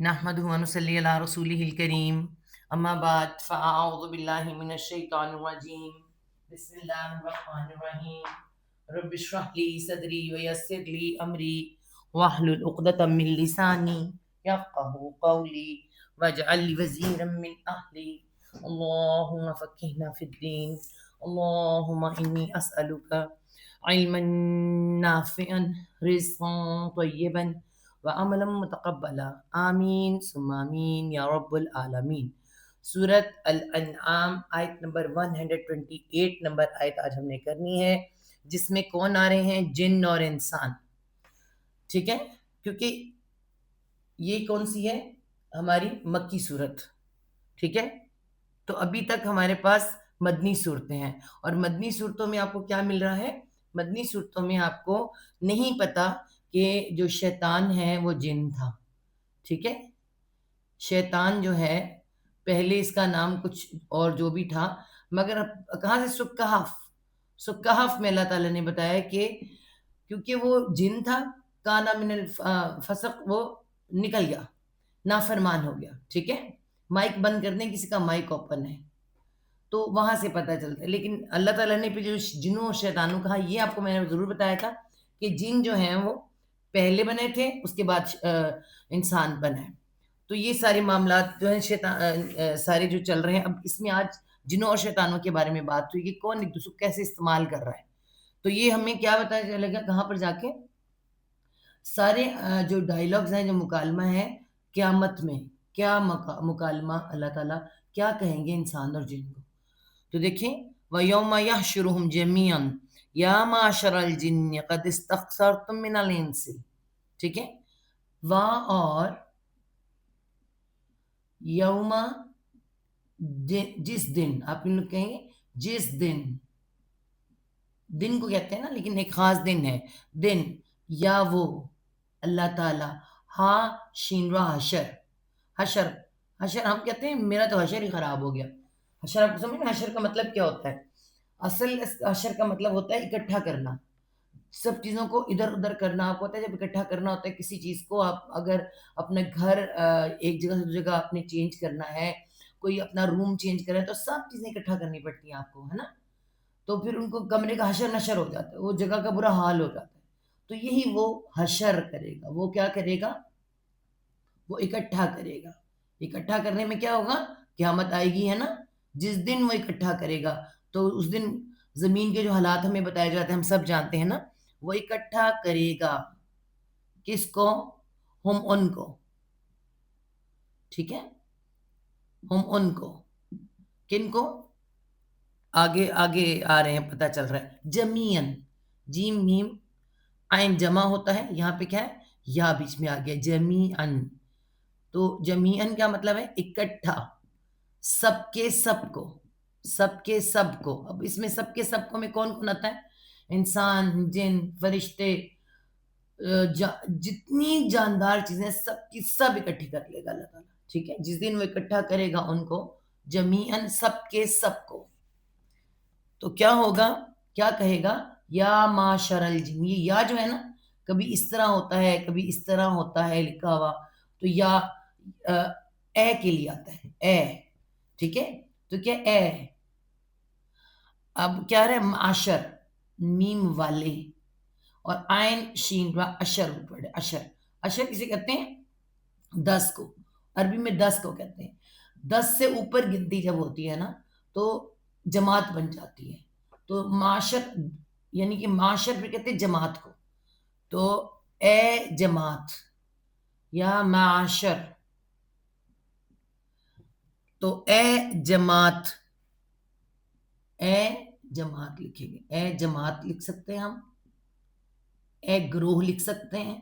نحمدہ و نصلی علی رسولہ الکریم اما بعد فاعوذ باللہ من الشیطان الرجیم بسم اللہ الرحمن الرحیم رب اشرح لی صدری ویسر لی امری واحلل عقدۃ من لسانی یفقہوا قولی واجعل لی وزیرا من اہلی اللہم فقہنا فی الدین اللہم انی اسألک علما نافعا رزقا طیبا وعملا متقبلا آمین ثم آمین یا رب العالمین۔ سورت الانعام آیت نمبر 128 نمبر آیت آج ہم نے کرنی ہے، جس میں کون آ رہے ہیں؟ جن اور انسان۔ ٹھیک ہے، کیونکہ یہ کون سی ہے؟ ہماری مکی صورت۔ ٹھیک ہے، تو ابھی تک ہمارے پاس مدنی صورتیں ہیں، اور مدنی صورتوں میں آپ کو کیا مل رہا ہے؟ مدنی صورتوں میں آپ کو نہیں پتا کہ جو شیطان ہے وہ جن تھا۔ ٹھیک ہے، شیطان جو ہے پہلے اس کا نام کچھ اور جو بھی تھا، مگر اب کہاں سے سکہف میں اللہ تعالیٰ نے بتایا کہ کیونکہ وہ جن تھا، کانا من الفسق، وہ نکل گیا، نافرمان ہو گیا۔ ٹھیک ہے، مائک بند کر دیں، کسی کا مائک اوپن ہے تو وہاں سے پتہ چلتا ہے۔ لیکن اللہ تعالیٰ نے پھر جو جنوں اور شیطانوں کہا، یہ آپ کو میں نے ضرور بتایا تھا کہ جن جو ہیں وہ پہلے بنے تھے، اس کے بعد انسان بنے۔ تو یہ سارے معاملات جو ہیں سارے جو چل رہے ہیں، اب اس میں آج جنوں اور شیطانوں کے بارے میں بات ہوئی کہ کون ایک دوسرے کو کیسے استعمال کر رہا ہے۔ تو یہ ہمیں کیا بتایا چلے گا کہاں پر جا کے؟ سارے جو ڈائیلاگز ہیں، جو مکالمہ ہے قیامت میں، کیا مکالمہ اللہ تعالیٰ کیا کہیں گے انسان اور جن کو۔ تو دیکھیں، وَيَوْمَ يَحْشُرُهُمْ جَمِيعًا يَا مَعْشَرَ الْجِنِّ قَدِ اسْتَكْثَرْتُم مِّنَ الْإِنسِ۔ ٹھیک ہے، وہاں اور یوم، جس دن، آپ ان لوگ کہیں گے جس دن، دن کو کہتے ہیں نا، لیکن ایک خاص دن ہے، دن یا وہ اللہ تعالیٰ، ہاں شین را حشر، حشر، حشر ہم کہتے ہیں میرا تو حشر ہی خراب ہو گیا۔ حشر آپ کو سمجھ میں حشر کا مطلب کیا ہوتا ہے؟ اصل حشر کا مطلب ہوتا ہے اکٹھا کرنا، سب چیزوں کو ادھر ادھر کرنا۔ آپ کو ہوتا ہے جب اکٹھا کرنا ہوتا ہے کسی چیز کو، آپ اگر اپنے گھر ایک جگہ سے دوسری جگہ آپ نے چینج کرنا ہے، کوئی اپنا روم چینج کرنا ہے، تو سب چیزیں اکٹھا کرنی پڑتی ہیں آپ کو، ہے نا؟ تو پھر ان کو کمرے کا حشر نشر ہو جاتا ہے، وہ جگہ کا برا حال ہو جاتا ہے۔ تو یہی وہ حشر کرے گا، وہ کیا کرے گا؟ وہ اکٹھا کرے گا۔ اکٹھا کرنے میں کیا ہوگا؟ قیامت آئے گی، ہے نا؟ جس دن وہ اکٹھا کرے گا، تو اس دن زمین کے جو حالات ہمیں بتائے جاتے ہیں ہم سب جانتے ہیں نا۔ وہ اکٹھا کرے گا کس کو؟ ہم ان کو۔ ٹھیک ہے، ہم ان کو، کن کو؟ آگے آگے آ رہے ہیں، پتہ چل رہا ہے۔ جمیعن، جیم میم عین جمع ہوتا ہے، یہاں پہ کیا ہے؟ یا بیچ میں آ گیا، جمیعن۔ تو جمیعن کیا مطلب ہے؟ اکٹھا، سب کے سب کو، سب کے سب کو۔ اب اس میں سب کے سب کو میں کون کون آتا ہے؟ انسان، جن، فرشتے، جتنی جاندار چیزیں سب کی سب اکٹھی کر لے گا اللہ تعالیٰ۔ ٹھیک ہے، جس دن وہ اکٹھا کرے گا ان کو، جمیعن، سب کے سب کو، تو کیا ہوگا؟ کیا کہے گا؟ یا معاشر الجن۔ یہ یا جو ہے نا، کبھی اس طرح ہوتا ہے کبھی اس طرح ہوتا ہے لکھا ہوا، تو یا اے کے لیے آتا ہے، اے۔ ٹھیک ہے، تو کیا اے، اب کیا رہا ہے؟ معاشر، میم والے، اور عین شین را اشر اوپر ہے، اشر۔ اشر کسے کہتے ہیں؟ 10 کو، عربی میں 10 کو کہتے ہیں۔ 10 سے اوپر گنتی جب ہوتی ہے نا تو جماعت بن جاتی ہے۔ تو معاشر، یعنی کہ معاشر پہ کہتے ہیں جماعت کو، تو اے جماعت یا معاشر، تو اے جماعت، اے جماعت لکھیں گے، اے جماعت لکھ سکتے ہیں ہم، اے گروہ لکھ سکتے ہیں۔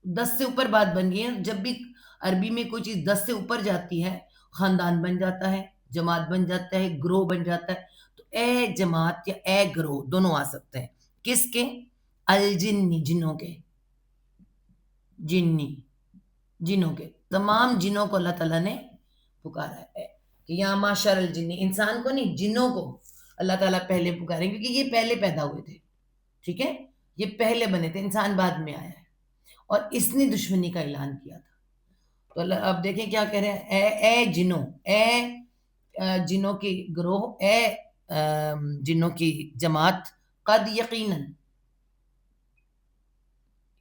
10 سے اوپر بات بن گئی ہے، جب بھی عربی میں کوئی چیز 10 سے اوپر جاتی ہے، خاندان بن جاتا ہے، جماعت بن جاتا ہے، گروہ بن جاتا ہے۔ تو اے جماعت یا اے گروہ دونوں آ سکتے ہیں، کس کے؟ الجنی، جنوں کے، جنی، جنوں کے، تمام جنوں کو اللہ تعالیٰ نے پکارا ہے کہ یا معاشر الجنی، انسان کو نہیں، جنوں کو اللہ تعالیٰ پہلے پکارے، کیونکہ یہ پہلے پیدا ہوئے تھے۔ ٹھیک ہے، یہ پہلے بنے تھے، انسان بعد میں آیا ہے، اور اس نے دشمنی کا اعلان کیا تھا۔ تو اب دیکھیں کیا کہہ رہے ہیں، اے جنوں، اے جنوں کی گروہ، اے جنوں کی جماعت، قد یقیناً،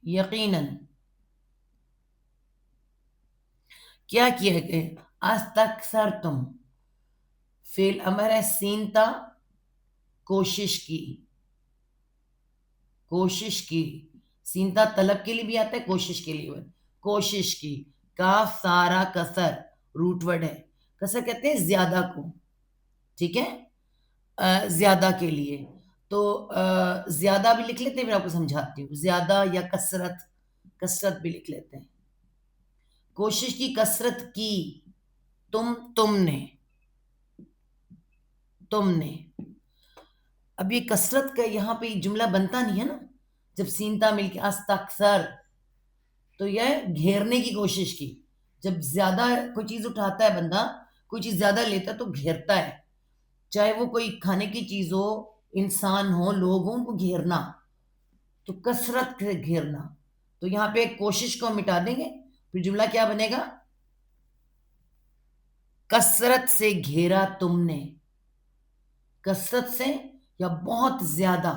یقیناً کیا کیا کہ استکثرتم، فعل امر ہے سینتا، کوشش کی، کوشش کی، سینتا طلب کے لیے بھی آتا ہے، کوشش کے لیے بھی، کوشش کی، کاف سارا کسر روٹ ورڈ ہے، کسر کہتے ہیں زیادہ کو، ٹھیک ہے، زیادہ کے لیے، تو زیادہ بھی لکھ لیتے ہیں، میں آپ کو سمجھاتی ہوں، زیادہ یا کثرت، کثرت بھی لکھ لیتے ہیں، کوشش کی، کثرت کی، تم نے، تم نے، اب یہ کثرت کا یہاں پہ جملہ بنتا نہیں ہے نا، جب سینتا مل کے استکثر، تو یہ گھیرنے کی کوشش کی، جب زیادہ کوئی چیز اٹھاتا ہے بندہ، کوئی چیز زیادہ لیتا ہے تو گھیرتا ہے، چاہے وہ کوئی کھانے کی چیز ہو، انسان ہو، لوگ ہوں، ان کو گھیرنا، تو کثرت سے گھیرنا، تو یہاں پہ کوشش کو ہم مٹا دیں گے، پھر جملہ کیا بنے گا، کثرت سے گھیرا تم نے، کثرت سے یا بہت زیادہ،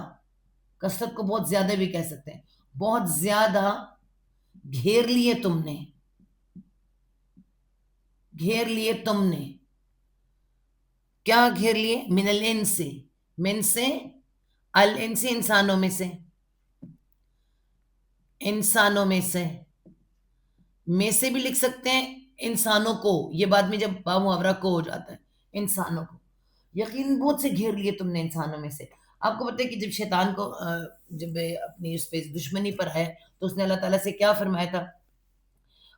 کثرت کو بہت زیادہ بھی کہہ سکتے ہیں، بہت زیادہ گھیر لیے تم نے، گھیر لیے تم نے، کیا گھیر لیے، من الانس، من سے، الانس انسانوں میں سے، انسانوں میں سے بھی لکھ سکتے ہیں انسانوں کو، یہ بعد میں جب با محاورہ کو ہو جاتا ہے، انسانوں کو، یقین بہت سے گھیر لیے تم نے انسانوں میں سے، آپ کو پتہ ہے کہ جب شیطان کو جب اپنی اس پہ دشمنی پر آیا تو اس نے اللہ تعالیٰ سے کیا فرمایا تھا،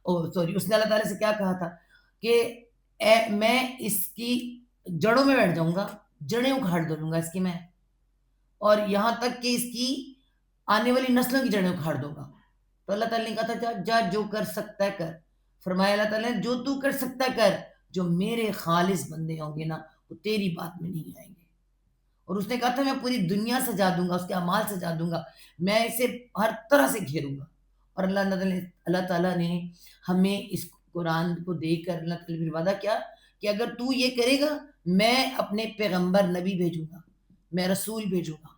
اس نے اللہ تعالیٰ سے کیا کہا تھا کہ میں اس کی جڑوں میں بیٹھ جاؤں گا، جڑیں اکھاڑ دوں گا اس کی میں، اور یہاں تک کہ اس کی آنے والی نسلوں کی جڑیں اکھاڑ دوں گا، تو اللہ تعالیٰ نے کہا تھا جا جو کر سکتا ہے کر، فرمایا اللہ تعالیٰ نے جو تو کر سکتا ہے کر، جو میرے خالص بندے ہوں گے نا وہ تیری بات میں نہیں آئیں گے، اور اس نے کہا تھا میں پوری دنیا سجا دوں گا، اس کے اعمال سجا دوں گا، میں اسے ہر طرح سے گھیروں گا، اور اللہ تعالیٰ نے ہمیں اس قرآن کو دیکھ کر اللہ تعالیٰ نے وعدہ کیا کہ اگر تو یہ کرے گا میں اپنے پیغمبر نبی بھیجوں گا، میں رسول بھیجوں گا،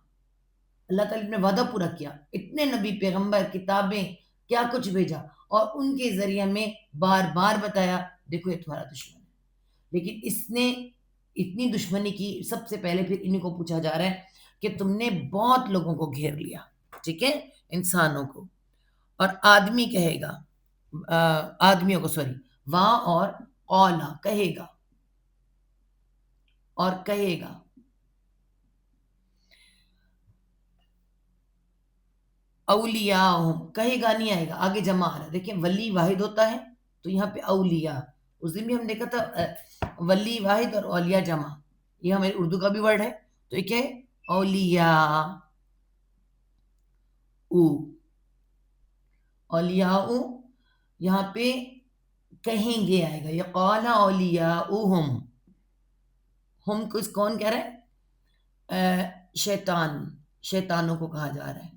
اللہ تعالیٰ نے وعدہ پورا کیا، اتنے نبی، پیغمبر، کتابیں، کیا کچھ بھیجا، اور ان کے ذریعے میں بار بار بتایا دیکھو یہ تمہارا دشمن ہے، لیکن اس نے اتنی دشمنی کی، سب سے پہلے پھر انہیں کو پوچھا جا رہا ہے کہ تم نے بہت لوگوں کو گھیر لیا، ٹھیک ہے، انسانوں کو، اور آدمی کہے گا، آدمیوں کو، سوری، وہاں، اور اولا کہے گا، اور کہے گا، اولیاء کہے گا نہیں آئے گا، آگے جمع آ رہا ہے، دیکھیں ولی واحد ہوتا ہے تو یہاں پہ اولیاء، اس دن بھی ہم دیکھا تھا ولی واحد اور اولیاء جمع، یہ ہمارے اردو کا بھی ورڈ ہے، تو یہ کیا ہے، اولیاء، اولیاء، یہاں پہ کہیں گے آئے گا، یہ قال اولیاؤہم، ہم کچھ کون کہہ رہے ہیں، شیطان، شیطانوں کو کہا جا رہا ہے،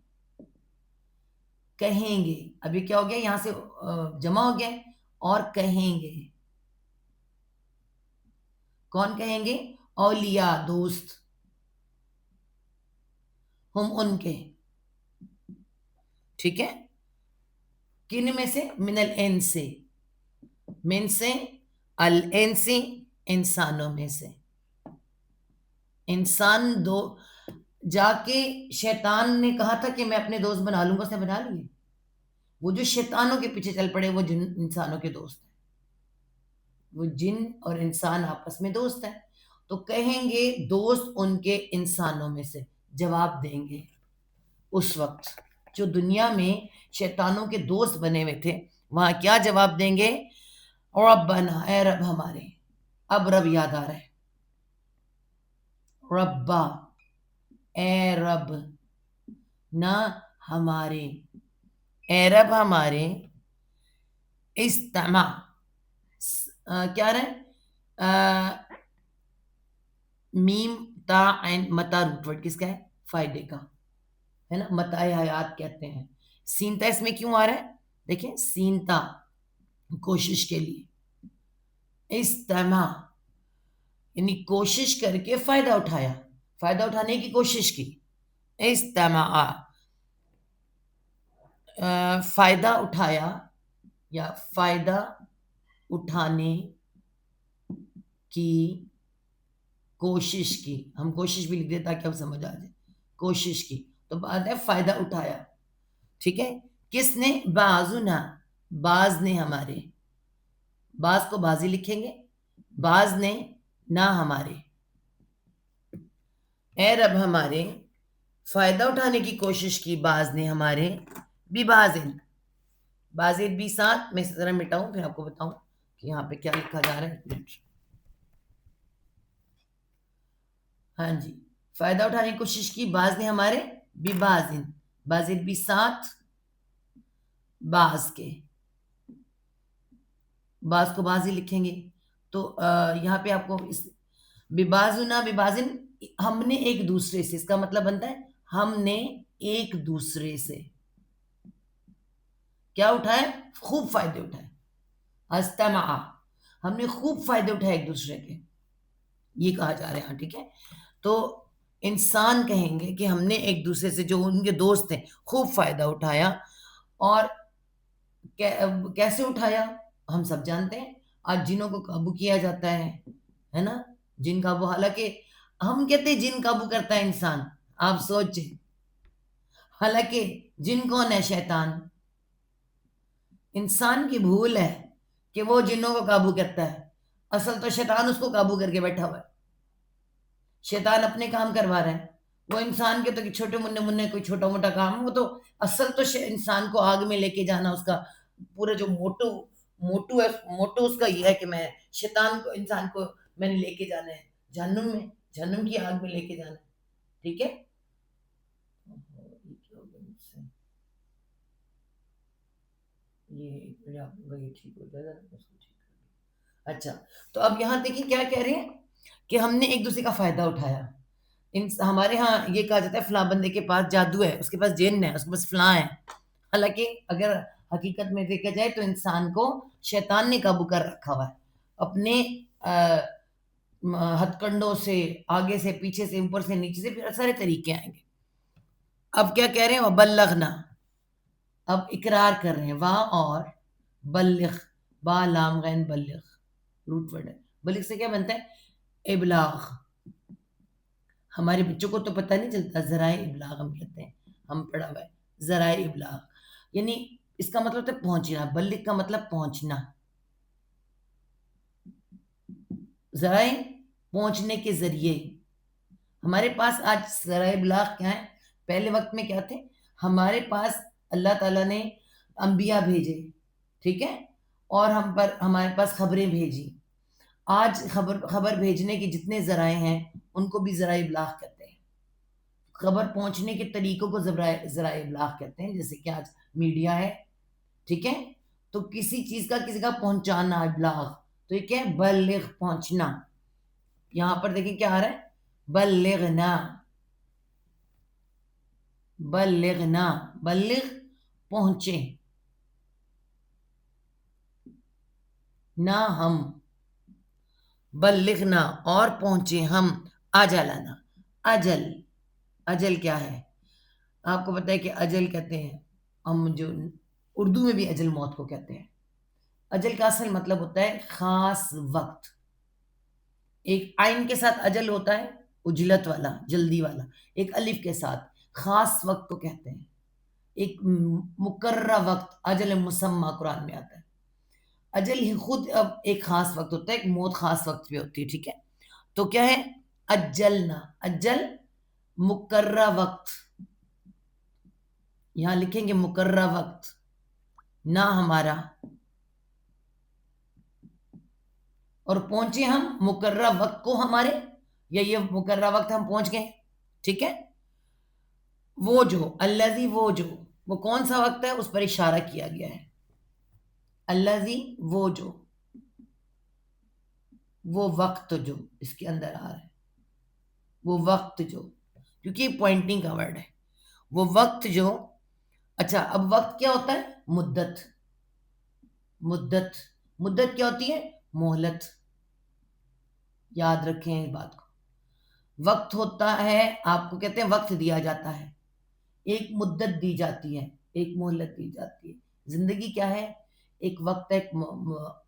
کہیں گے، ابھی کیا ہو گیا یہاں سے جمع ہو گیا، اور کہیں گے، کون کہیں گے، اولیاء، دوست، ہم ان کے، ٹھیک ہے، کن میں سے، من الانس، من سے، الانس، انسانوں میں سے، انسان دو، جا کے شیطان نے کہا تھا کہ میں اپنے دوست بنا لوں گا، اس نے بنا لیے، وہ جو شیطانوں کے پیچھے چل پڑے وہ جن انسانوں کے دوست ہیں، وہ جن اور انسان آپس میں دوست ہیں، تو کہیں گے دوست ان کے انسانوں میں سے، جواب دیں گے اس وقت، جو دنیا میں شیطانوں کے دوست بنے ہوئے تھے وہاں کیا جواب دیں گے، ربنا، اے رب ہمارے، اب رب یاد آ رہا ہے، ربا، اے رب، نہ ہمارے، اے رب ہمارے، استمع، کیا رہے، میم تا عین، متا روٹ ورڈ کس کا ہے، فائدے کا ہے نا، متاع حیات کہتے ہیں، سینتا اس میں کیوں آ رہا ہے، دیکھیں سینتا، کوشش کے لیے. استمع یعنی کوشش کر کے فائدہ اٹھایا، فائدہ اٹھانے کی کوشش کی. استمع فائدہ اٹھایا یا فائدہ اٹھانے کی کوشش کی. ہم کوشش بھی لکھ دیں تاکہ ہم سمجھ آ جائے. کوشش کی تو بعد ہے فائدہ اٹھایا. ٹھیک ہے. کس نے؟ بعضنا بعض نے ہمارے. بعض کو بازی لکھیں گے. بعض نے نہ ہمارے. اے رب ہمارے فائدہ اٹھانے کی کوشش کی بعض نے ہمارے. ببازن بازن بھی ساتھ. میں ذرا مٹاؤں پھر آپ کو بتاؤں کہ یہاں پہ کیا لکھا جا رہا ہے. ہاں جی. فائدہ اٹھانے کی کوشش کی بعض نے ہمارے. ببازن بازن بھی ساتھ بعض کے. بعض کو بعض ہی لکھیں گے. تو یہاں پہ آپ کو ببازنا ببازن ہم نے ایک دوسرے سے. اس کا مطلب بنتا ہے ہم نے ایک دوسرے سے کیا اٹھائے؟ خوب فائدے اٹھائے. استمع ہم نے خوب فائدے اٹھائے ایک دوسرے کے. یہ کہا جا رہا ہے. ہاں ٹھیک ہے. تو انسان کہیں گے کہ ہم نے ایک دوسرے سے جو ان کے دوست ہیں خوب فائدہ اٹھایا. اور کیسے اٹھایا ہم سب جانتے ہیں. آج جنوں کو قابو کیا جاتا ہے نا. جن قابو. حالانکہ ہم کہتے ہیں جن قابو کرتا ہے انسان. آپ سوچیں. حالانکہ جن کون ہے؟ شیطان. انسان کی بھول ہے کہ وہ جنوں کو قابو کرتا ہے. اصل تو شیطان اس کو قابو کر کے بیٹھا ہوا ہے. شیطان اپنے کام کروا رہا ہے. وہ انسان کے تو چھوٹے منہ کوئی چھوٹا موٹا کام. وہ تو اصل تو انسان کو آگ میں لے کے جانا. اس کا پورا جو موٹو اس کا یہ ہے کہ میں شیطان کو انسان کو میں نے لے کے جانا ہے جہنم میں. جہنم کی آگ میں لے کے جانا ہے. ٹھیک ہے. یہ ٹھیک ہو جائے گا. اچھا. تو اب یہاں دیکھیں کیا کہہ رہے ہیں کہ ہم نے ایک دوسرے کا فائدہ اٹھایا. ہمارے ہاں یہ کہا جاتا ہے فلاں بندے کے پاس جادو ہے، اس کے پاس جن ہے، اس کے پاس فلاں ہے. حالانکہ اگر حقیقت میں دیکھا جائے تو انسان کو شیطان نے قابو کر رکھا ہوا ہے اپنے ہتھ کنڈوں سے، آگے سے، پیچھے سے، اوپر سے، نیچے سے. پھر سارے طریقے آئیں گے. اب کیا کہہ رہے ہیں؟ وبلغنا اب اقرار کر رہے ہیں. واہ اور بلغ با لام غین بلغ روٹ ورڈ ہے. بلغ سے کیا بنتا ہے؟ ابلاغ. ہمارے بچوں کو تو پتہ نہیں چلتا. ذرائع ابلاغ ہم کہتے ہیں. ہم پڑھا ہوا ہے ذرائع ابلاغ. یعنی اس کا مطلب ہے پہنچنا. بلغ کا مطلب پہنچنا. ذرائع پہنچنے کے ذریعے. ہمارے پاس آج ذرائع ابلاغ کیا ہے؟ پہلے وقت میں کیا تھے؟ ہمارے پاس اللہ تعالیٰ نے انبیاء بھیجے. ٹھیک ہے. اور ہمارے پاس خبریں بھیجی. آج خبر بھیجنے کے جتنے ذرائع ہیں ان کو بھی ذرائع ابلاغ کہتے ہیں. خبر پہنچنے کے طریقوں کو ذرائع ابلاغ کہتے ہیں. جیسے کہ آج میڈیا ہے. ٹھیک ہے. تو کسی چیز کا کسی کا پہنچانا ابلاغ. تو یہ کیا ہے؟ بلغ پہنچنا. یہاں پر دیکھیں کیا آ رہا ہے؟ بلغنا. بلغنا بلغ پہنچے نہ ہم. بلغنا اور پہنچے ہم. اجلنا اجل. اجل کیا ہے؟ آپ کو پتہ ہے کہ اجل کہتے ہیں ہم جو اردو میں بھی اجل موت کو کہتے ہیں. اجل کا اصل مطلب ہوتا ہے خاص وقت. ایک عین کے ساتھ اجل ہوتا ہے اجلت والا، جلدی والا. ایک الف کے ساتھ خاص وقت کو کہتے ہیں. ایک مقررہ وقت. اجل مسمى قرآن میں آتا ہے. اجل ہی خود اب ایک خاص وقت ہوتا ہے. ایک موت خاص وقت پہ ہوتی ہے. ٹھیک ہے. تو کیا ہے؟ اجلنا. اجل مقررہ وقت. یہاں لکھیں گے مقررہ وقت. نہ ہمارا. اور پہنچے ہم مقررہ وقت کو ہمارے، یا یہ مقررہ وقت ہم پہنچ گئے. ٹھیک ہے. وہ جو الذی وہ کون سا وقت ہے اس پر اشارہ کیا گیا ہے. الذی وہ وقت جو اس کے اندر آ رہا ہے. وہ وقت جو، کیونکہ یہ پوائنٹنگ کا ورڈ ہے. وہ وقت جو. اچھا اب وقت کیا ہوتا ہے؟ مدت. مدت، مدت کیا ہوتی ہے؟ مہلت، یاد رکھیں اس بات کو. وقت ہوتا ہے، آپ کو کہتے ہیں وقت دیا جاتا ہے، ایک مدت دی جاتی ہے، ایک مہلت دی جاتی ہے. زندگی کیا ہے؟ ایک وقت ہے، ایک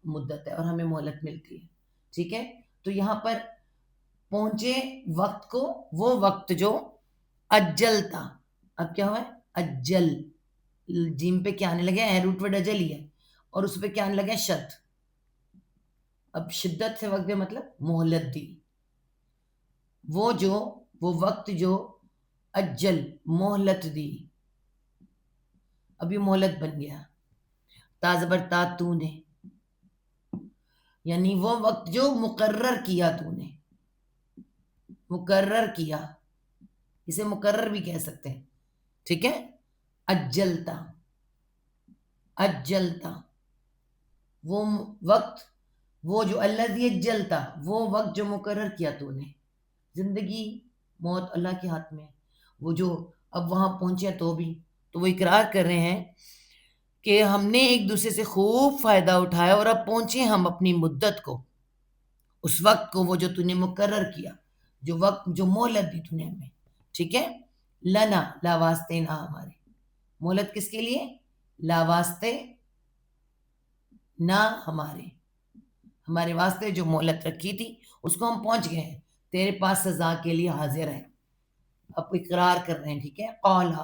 مدت ہے، اور ہمیں مہلت ملتی ہے. ٹھیک ہے، تو یہاں پر پہنچے وقت کو، وہ وقت جو اجل تھا. اب کیا ہوا ہے؟ اجل، جیم پہ کیا آنے لگے ہیں؟ روٹ ورڈ اجل ہی ہے، اور اس پہ کیا آنے لگے ہیں؟ شد. اب شدت سے وقت دے مطلب مہلت دی. وہ وقت جو اجل، مہلت دی، اب یہ مہلت بن گیا. تا زبر تا، تو نے، یعنی وہ وقت جو مقرر کیا تو نے، مقرر کیا، اسے مقرر بھی کہہ سکتے ہیں. ٹھیک ہے، اجلتا، اجلتا، وہ وقت، وہ جو الذی اجلتا، وہ وقت جو مقرر کیا تو نے. زندگی موت اللہ کے ہاتھ میں. وہ جو اب وہاں پہنچے تو وہ اقرار کر رہے ہیں کہ ہم نے ایک دوسرے سے خوب فائدہ اٹھایا، اور اب پہنچے ہم اپنی مدت کو، اس وقت کو، وہ جو تو نے مقرر کیا، جو وقت، جو مہلت دی تو نے ہمیں. ٹھیک ہے، لنا، لا واسطے نہ ہمارے. مہلت کس کے لیے؟ لا واسطے نہ ہمارے، ہمارے واسطے جو مہلت رکھی تھی اس کو ہم پہنچ گئے ہیں، تیرے پاس سزا کے لیے حاضر ہے. اب اقرار کر رہے ہیں. ٹھیک ہے، قولا،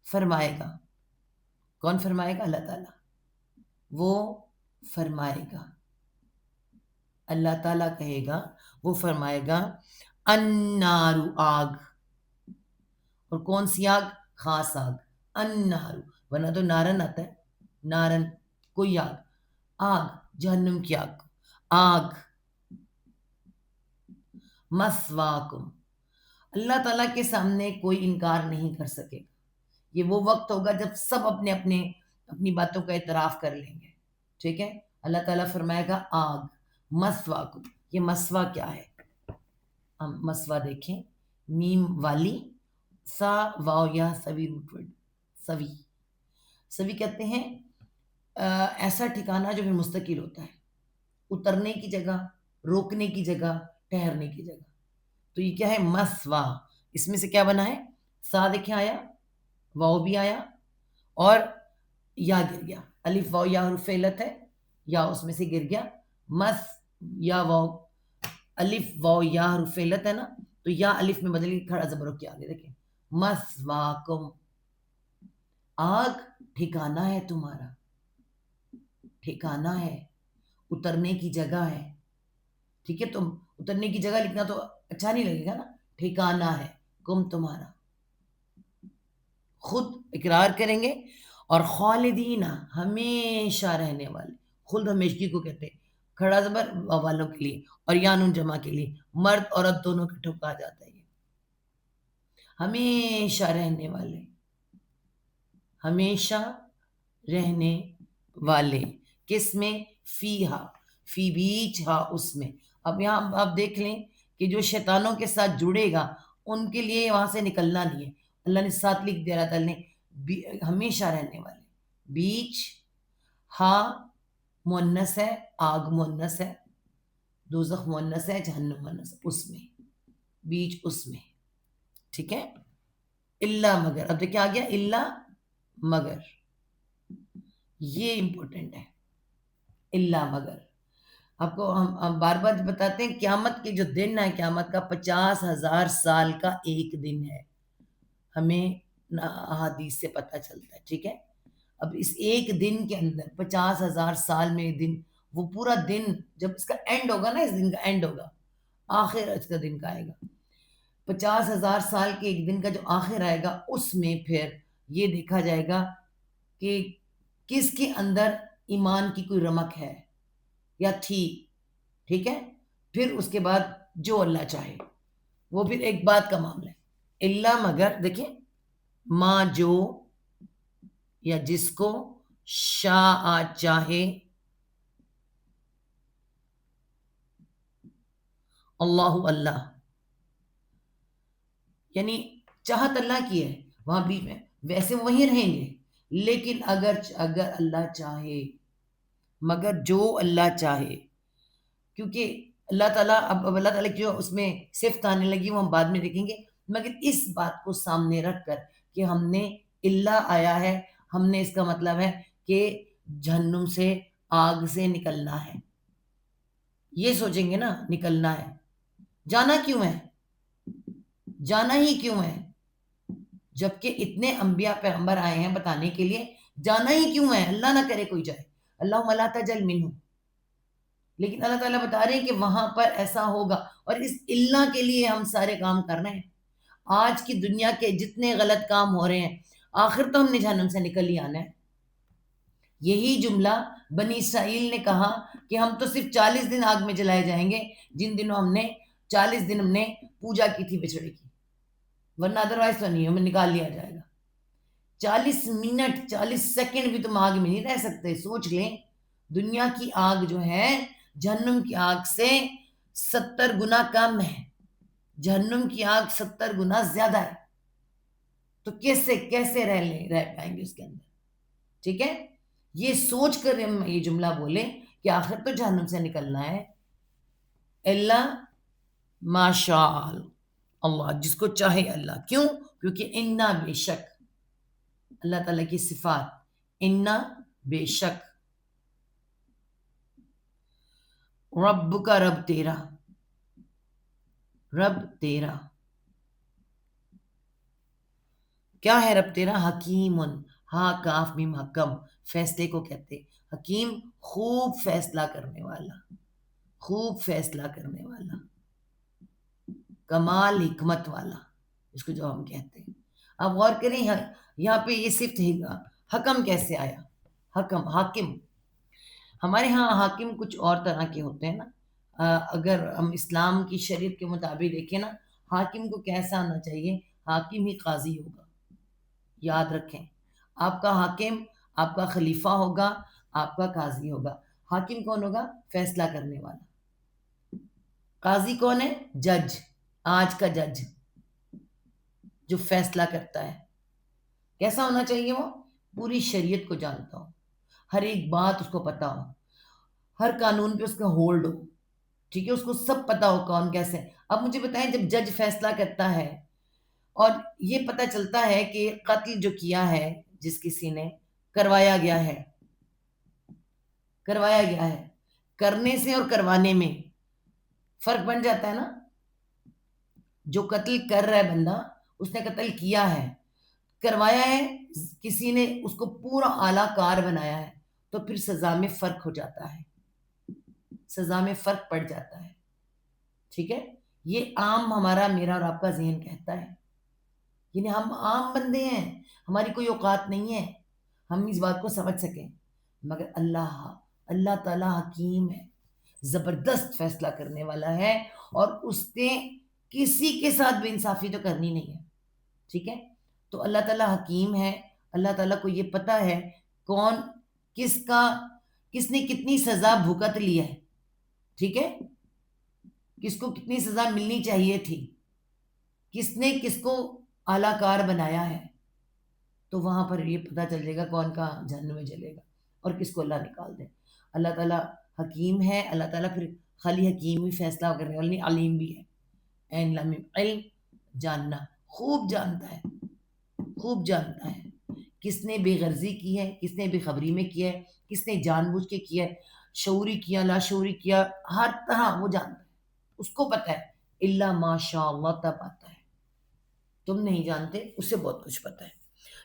فرمائے گا. کون فرمائے گا؟ اللہ تعالیٰ. وہ فرمائے گا، اللہ تعالیٰ کہے گا، وہ فرمائے گا. النار، آگ. اور کون سی آگ؟ خاص آگ. النار، ورنہ تو نارن آتا ہے، نارن کوئی آگ. آگ، جہنم کی آگ، آگ. مسواکم، اللہ تعالیٰ کے سامنے کوئی انکار نہیں کر سکے گا. یہ وہ وقت ہوگا جب سب اپنی باتوں کا اعتراف کر لیں گے. ٹھیک ہے، اللہ تعالیٰ فرمائے گا آگ. مسواکم، یہ مسوا کیا ہے؟ ہم مسوا دیکھیں، میم والی، سا واو یا سوی روٹ ورڈ. سوی، سوی کہتے ہیں ایسا ٹھکانہ جو پھر مستقل ہوتا ہے، اترنے کی جگہ، روکنے کی جگہ، ٹھہرنے کی جگہ. تو یہ کیا ہے؟ مسوا. اس میں سے کیا بنا ہے؟ سا دیکھیں آیا، واو بھی آیا، اور یا گر گیا. الف واو یا حرف علت ہے، یا اس میں سے گر گیا. مس، یا واو، الف واو یا حرف علت ہے نا، تو یا الف میں بدل کے کھڑا زبر کے آگے دیکھیں. مسواکم، آگ ٹھکانہ ہے تمہارا، ٹھکانہ ہے، اترنے کی جگہ ہے. ٹھیک ہے، تم اترنے کی جگہ لکھنا تو اچھا نہیں لگے گا نا. ٹھکانہ ہے کم تمہارا. خود اقرار کریں گے. اور خالدین، ہمیشہ رہنے والے. خلد ہمیشگی کو کہتے ہیں، کھڑا زبر والوں کے لیے اور یا نون جمع کے لیے، مرد عورت دونوں کا ٹھکا جاتا ہے. یہ ہمیشہ رہنے والے، ہمیشہ رہنے والے. کس میں؟ فیہا، فی بیچ ہا، اس میں. اب یہاں آپ دیکھ لیں کہ جو شیطانوں کے ساتھ جڑے گا ان کے لیے وہاں سے نکلنا نہیں ہے. اللہ نے ساتھ لکھ دیا، اللہ تعالیٰ نے ہمیشہ رہنے والے. بیچ، ہا مؤنث ہے، آگ مؤنث ہے، دوزخ مؤنث ہے، جہنم مؤنث ہے. اس میں، بیچ، اس میں. ٹھیک ہے، اللہ مگر. اب دیکھیں آ گیا اللہ مگر، یہ امپورٹنٹ ہے. اللہ مگر، آپ کو ہم بار بار بتاتے ہیں قیامت کے جو دن ہے، قیامت کا 50,000 سال کا ایک دن ہے. ہمیں احادیث سے پتہ چلتا ہے. ٹھیک ہے، اب اس ایک دن کے اندر 50,000 سال میں ایک دن، وہ پورا دن جب اس کا اینڈ ہوگا نا، اس دن کا اینڈ ہوگا، آخر اس کا دن کا آئے گا. 50,000 سال کے ایک دن کا جو آخر آئے گا، اس میں پھر یہ دیکھا جائے گا کہ کس کے اندر ایمان کی کوئی رمق ہے یا تھی. ٹھیک ہے، پھر اس کے بعد جو اللہ چاہے، وہ پھر ایک بات کا معاملہ ہے. اللہ مگر، دیکھیں، ماں جو یا جس کو، شاء چاہے، اللہ اللہ، یعنی چاہت اللہ کی ہے وہاں بیچ میں. ویسے وہیں رہیں گے، لیکن اگر اللہ چاہے مگر جو اللہ چاہے. کیونکہ اللہ تعالیٰ اب اللہ تعالیٰ کی جو اس میں صفت آنے لگی وہ ہم بعد میں دیکھیں گے، مگر اس بات کو سامنے رکھ کر کہ ہم نے اللہ آیا ہے، ہم نے اس کا مطلب ہے کہ جہنم سے، آگ سے نکلنا ہے. یہ سوچیں گے نا، نکلنا ہے. جانا کیوں ہے؟ جانا ہی کیوں ہے؟ جبکہ اتنے انبیاء پیغمبر آئے ہیں بتانے کے لیے، جانا ہی کیوں ہے؟ اللہ نہ کرے کوئی جائے، اللہم لا تجل منہ. لیکن اللہ تعالیٰ بتا رہے ہیں کہ وہاں پر ایسا ہوگا، اور اس اللہ کے لیے ہم سارے کام کر رہے ہیں. آج کی دنیا کے جتنے غلط کام ہو رہے ہیں، آخر تو ہم نے جہنم سے نکل ہی آنا ہے. یہی جملہ بنی اسرائیل نے کہا کہ ہم تو صرف 40 دن آگ میں جلائے جائیں گے، جن دنوں ہم نے 40 دن ہم نے پوجا کی تھی بچڑے کی، ورنہ ادروائز تو نہیں، ہمیں نکال لیا جائے گا. 40 منٹ 40 سیکنڈ بھی تم آگ میں نہیں رہ سکتے. سوچ لیں، دنیا کی آگ جو ہے جہنم کی آگ سے 70 گنا کم ہے، جہنم کی آگ 70 گنا زیادہ ہے. تو کیسے رہ پائیں گے اس کے اندر؟ ٹھیک ہے، یہ سوچ کر ہم یہ جملہ بولیں کہ آخر تو جہنم سے نکلنا ہے. اللہ ماشاء اللہ، جس کو چاہے اللہ. کیوں؟ کیونکہ انا بے شک اللہ تعالیٰ کی صفات، انا بے شک، رب کا رب تیرا، رب تیرا کیا ہے؟ رب تیرا حکیم، ہا کاف میم حکم، فیصلے کو کہتے. حکیم خوب فیصلہ کرنے والا، خوب فیصلہ کرنے والا، کمال حکمت والا، اس کو جو ہم کہتے ہیں. اب غور کریں، یہاں پہ یہ صفت حکم کیسے آیا؟ حکم، حاکم. ہمارے ہاں حاکم کچھ اور طرح کے ہوتے ہیں نا. اگر ہم اسلام کی شریعت کے مطابق دیکھیں نا، حاکم کو کیسا آنا چاہیے؟ حاکم ہی قاضی ہوگا. یاد رکھیں، آپ کا حاکم آپ کا خلیفہ ہوگا، آپ کا قاضی ہوگا. حاکم کون ہوگا؟ فیصلہ کرنے والا. قاضی کون ہے؟ جج، آج کا جج جو فیصلہ کرتا ہے. کیسا ہونا چاہیے وہ؟ پوری شریعت کو جانتا ہو، ہر ایک بات اس کو پتا ہو، ہر قانون پہ اس کا ہولڈ ہو. ٹھیک ہے، اس کو سب پتا ہو کون کیسے. اب مجھے بتائیں، جب جج فیصلہ کرتا ہے اور یہ پتہ چلتا ہے کہ قتل جو کیا ہے، جس کسی نے کروایا گیا ہے، کروایا گیا ہے، کرنے سے اور کروانے میں فرق بن جاتا ہے نا. جو قتل کر رہا ہے بندہ، اس نے قتل کیا ہے، کروایا ہے کسی نے، اس کو پورا اعلیٰ کار بنایا ہے، تو پھر سزا میں فرق ہو جاتا ہے، سزا میں فرق پڑ جاتا ہے. ٹھیک ہے، یہ عام ہمارا میرا اور آپ کا ذہن کہتا ہے. یعنی ہم عام بندے ہیں، ہماری کوئی اوقات نہیں ہے ہم اس بات کو سمجھ سکیں. مگر اللہ تعالیٰ حکیم ہے، زبردست فیصلہ کرنے والا ہے، اور اس نے کسی کے ساتھ بے انصافی تو کرنی نہیں ہے. ٹھیک ہے، تو اللہ تعالیٰ حکیم ہے. اللہ تعالیٰ کو یہ پتہ ہے کون کس نے کتنی سزا بھگت لی ہے. ٹھیک ہے، کس کو کتنی سزا ملنی چاہیے تھی، کس نے کس کو اعلیٰ کار بنایا ہے. تو وہاں پر یہ پتہ چل جائے گا کون کا جہنم میں جلے گا اور کس کو اللہ نکال دے. اللہ تعالیٰ حکیم ہے. اللہ تعالیٰ پھر خالی حکیم ہی فیصلہ کرنے والا نہیں، علیم بھی ہے. این لم علم، جاننا، خوب جانتا ہے، خوب جانتا ہے کس نے بے غرضی کی ہے، کس نے بے خبری میں کیا ہے، کس نے جان بوجھ کے کیا ہے، شعوری کیا، لاشعوری کیا، ہر طرح وہ جانتا ہے، اس کو پتہ ہے. اللہ ماشاء اللہ تب آتا ہے. تم نہیں جانتے، اسے بہت کچھ پتہ ہے.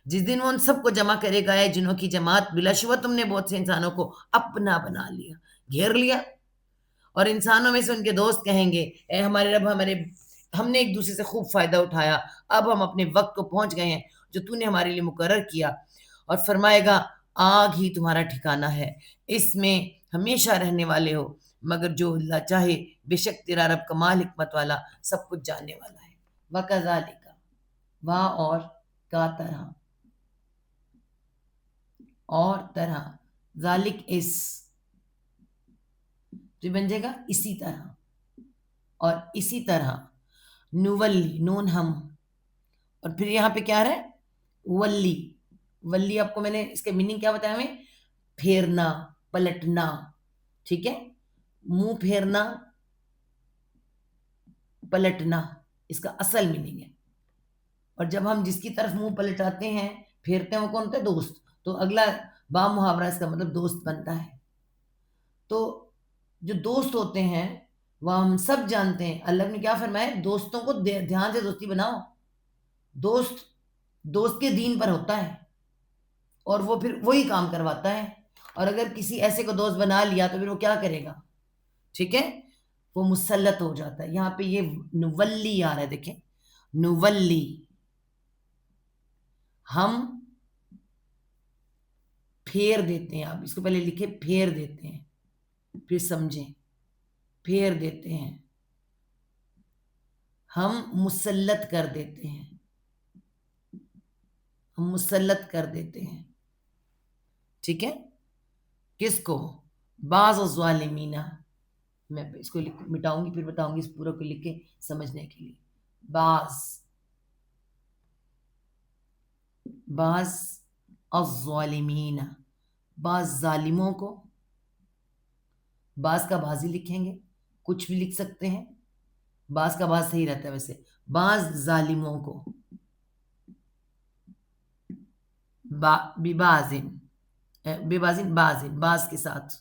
جس دن وہ ان سب کو جمع کرے گا، جنوں کی جماعت، بلا شبہ تم نے بہت سے انسانوں کو اپنا بنا لیا، گھیر لیا. اور انسانوں میں سے ان کے دوست کہیں گے، اے ہمارے رب، ہم نے ایک دوسرے سے خوب فائدہ اٹھایا، اب ہم اپنے وقت کو پہنچ گئے ہیں جو تو نے ہمارے لیے مقرر کیا. اور فرمائے گا، آگ ہی تمہارا ٹھکانہ ہے، اس میں ہمیشہ رہنے والے ہو. مگر جو اللہ چاہے، بے شک تیرا رب کمال حکمت والا، سب کچھ جاننے والا ہے. وَكَذَلِكَ، اور کا طرح، اور طرح، ذالک اس جو بن جائے گا اسی طرح، اور اسی طرح، نولی، نون ہم، اور پھر یہاں پہ کیا رہا ہے؟ ولی. ولی آپ کو میں نے اس کے میننگ کیا بتایا ہمیں؟ پھیرنا، پلٹنا، ٹھیک ہے، منہ پھیرنا، پلٹنا، اس کا اصل میننگ ہے. اور جب ہم جس کی طرف منہ پلٹاتے ہیں، پھیرتے ہیں، وہ کون ہوتا ہے؟ دوست. تو اگلا با محاورہ اس کا مطلب دوست بنتا ہے. تو جو دوست ہوتے ہیں وہ ہم سب جانتے ہیں. اللہ نے کیا فرمایا؟ دوستوں کو دھیان سے دوستی بناؤ. دوست دوست کے دین پر ہوتا ہے اور وہ پھر وہی کام کرواتا ہے. اور اگر کسی ایسے کو دوست بنا لیا تو پھر وہ کیا کرے گا؟ ٹھیک ہے، وہ مسلط ہو جاتا ہے. یہاں پہ یہ نولی آ رہا ہے، دیکھیں، نولی، ہم پھیر دیتے ہیں. آپ اس کو پہلے لکھے، پھیر دیتے ہیں، پھر سمجھیں، پھیر دیتے ہیں، ہم مسلط کر دیتے ہیں، ہم مسلط کر دیتے ہیں. ٹھیک ہے، کس کو؟ بعض الظالمین. میں اس کو مٹاؤں گی، پھر بتاؤں گی اس پورا کو لکھ کے سمجھنے کے لیے. بعض الظالمین، بعض ظالموں کو. بعض کا بازی لکھیں گے، کچھ بھی لکھ سکتے ہیں، بعض کا بعض صحیح رہتا ہے ویسے. بعض ظالموں کو، ببازن، ببازن، بازن، بعض کے ساتھ،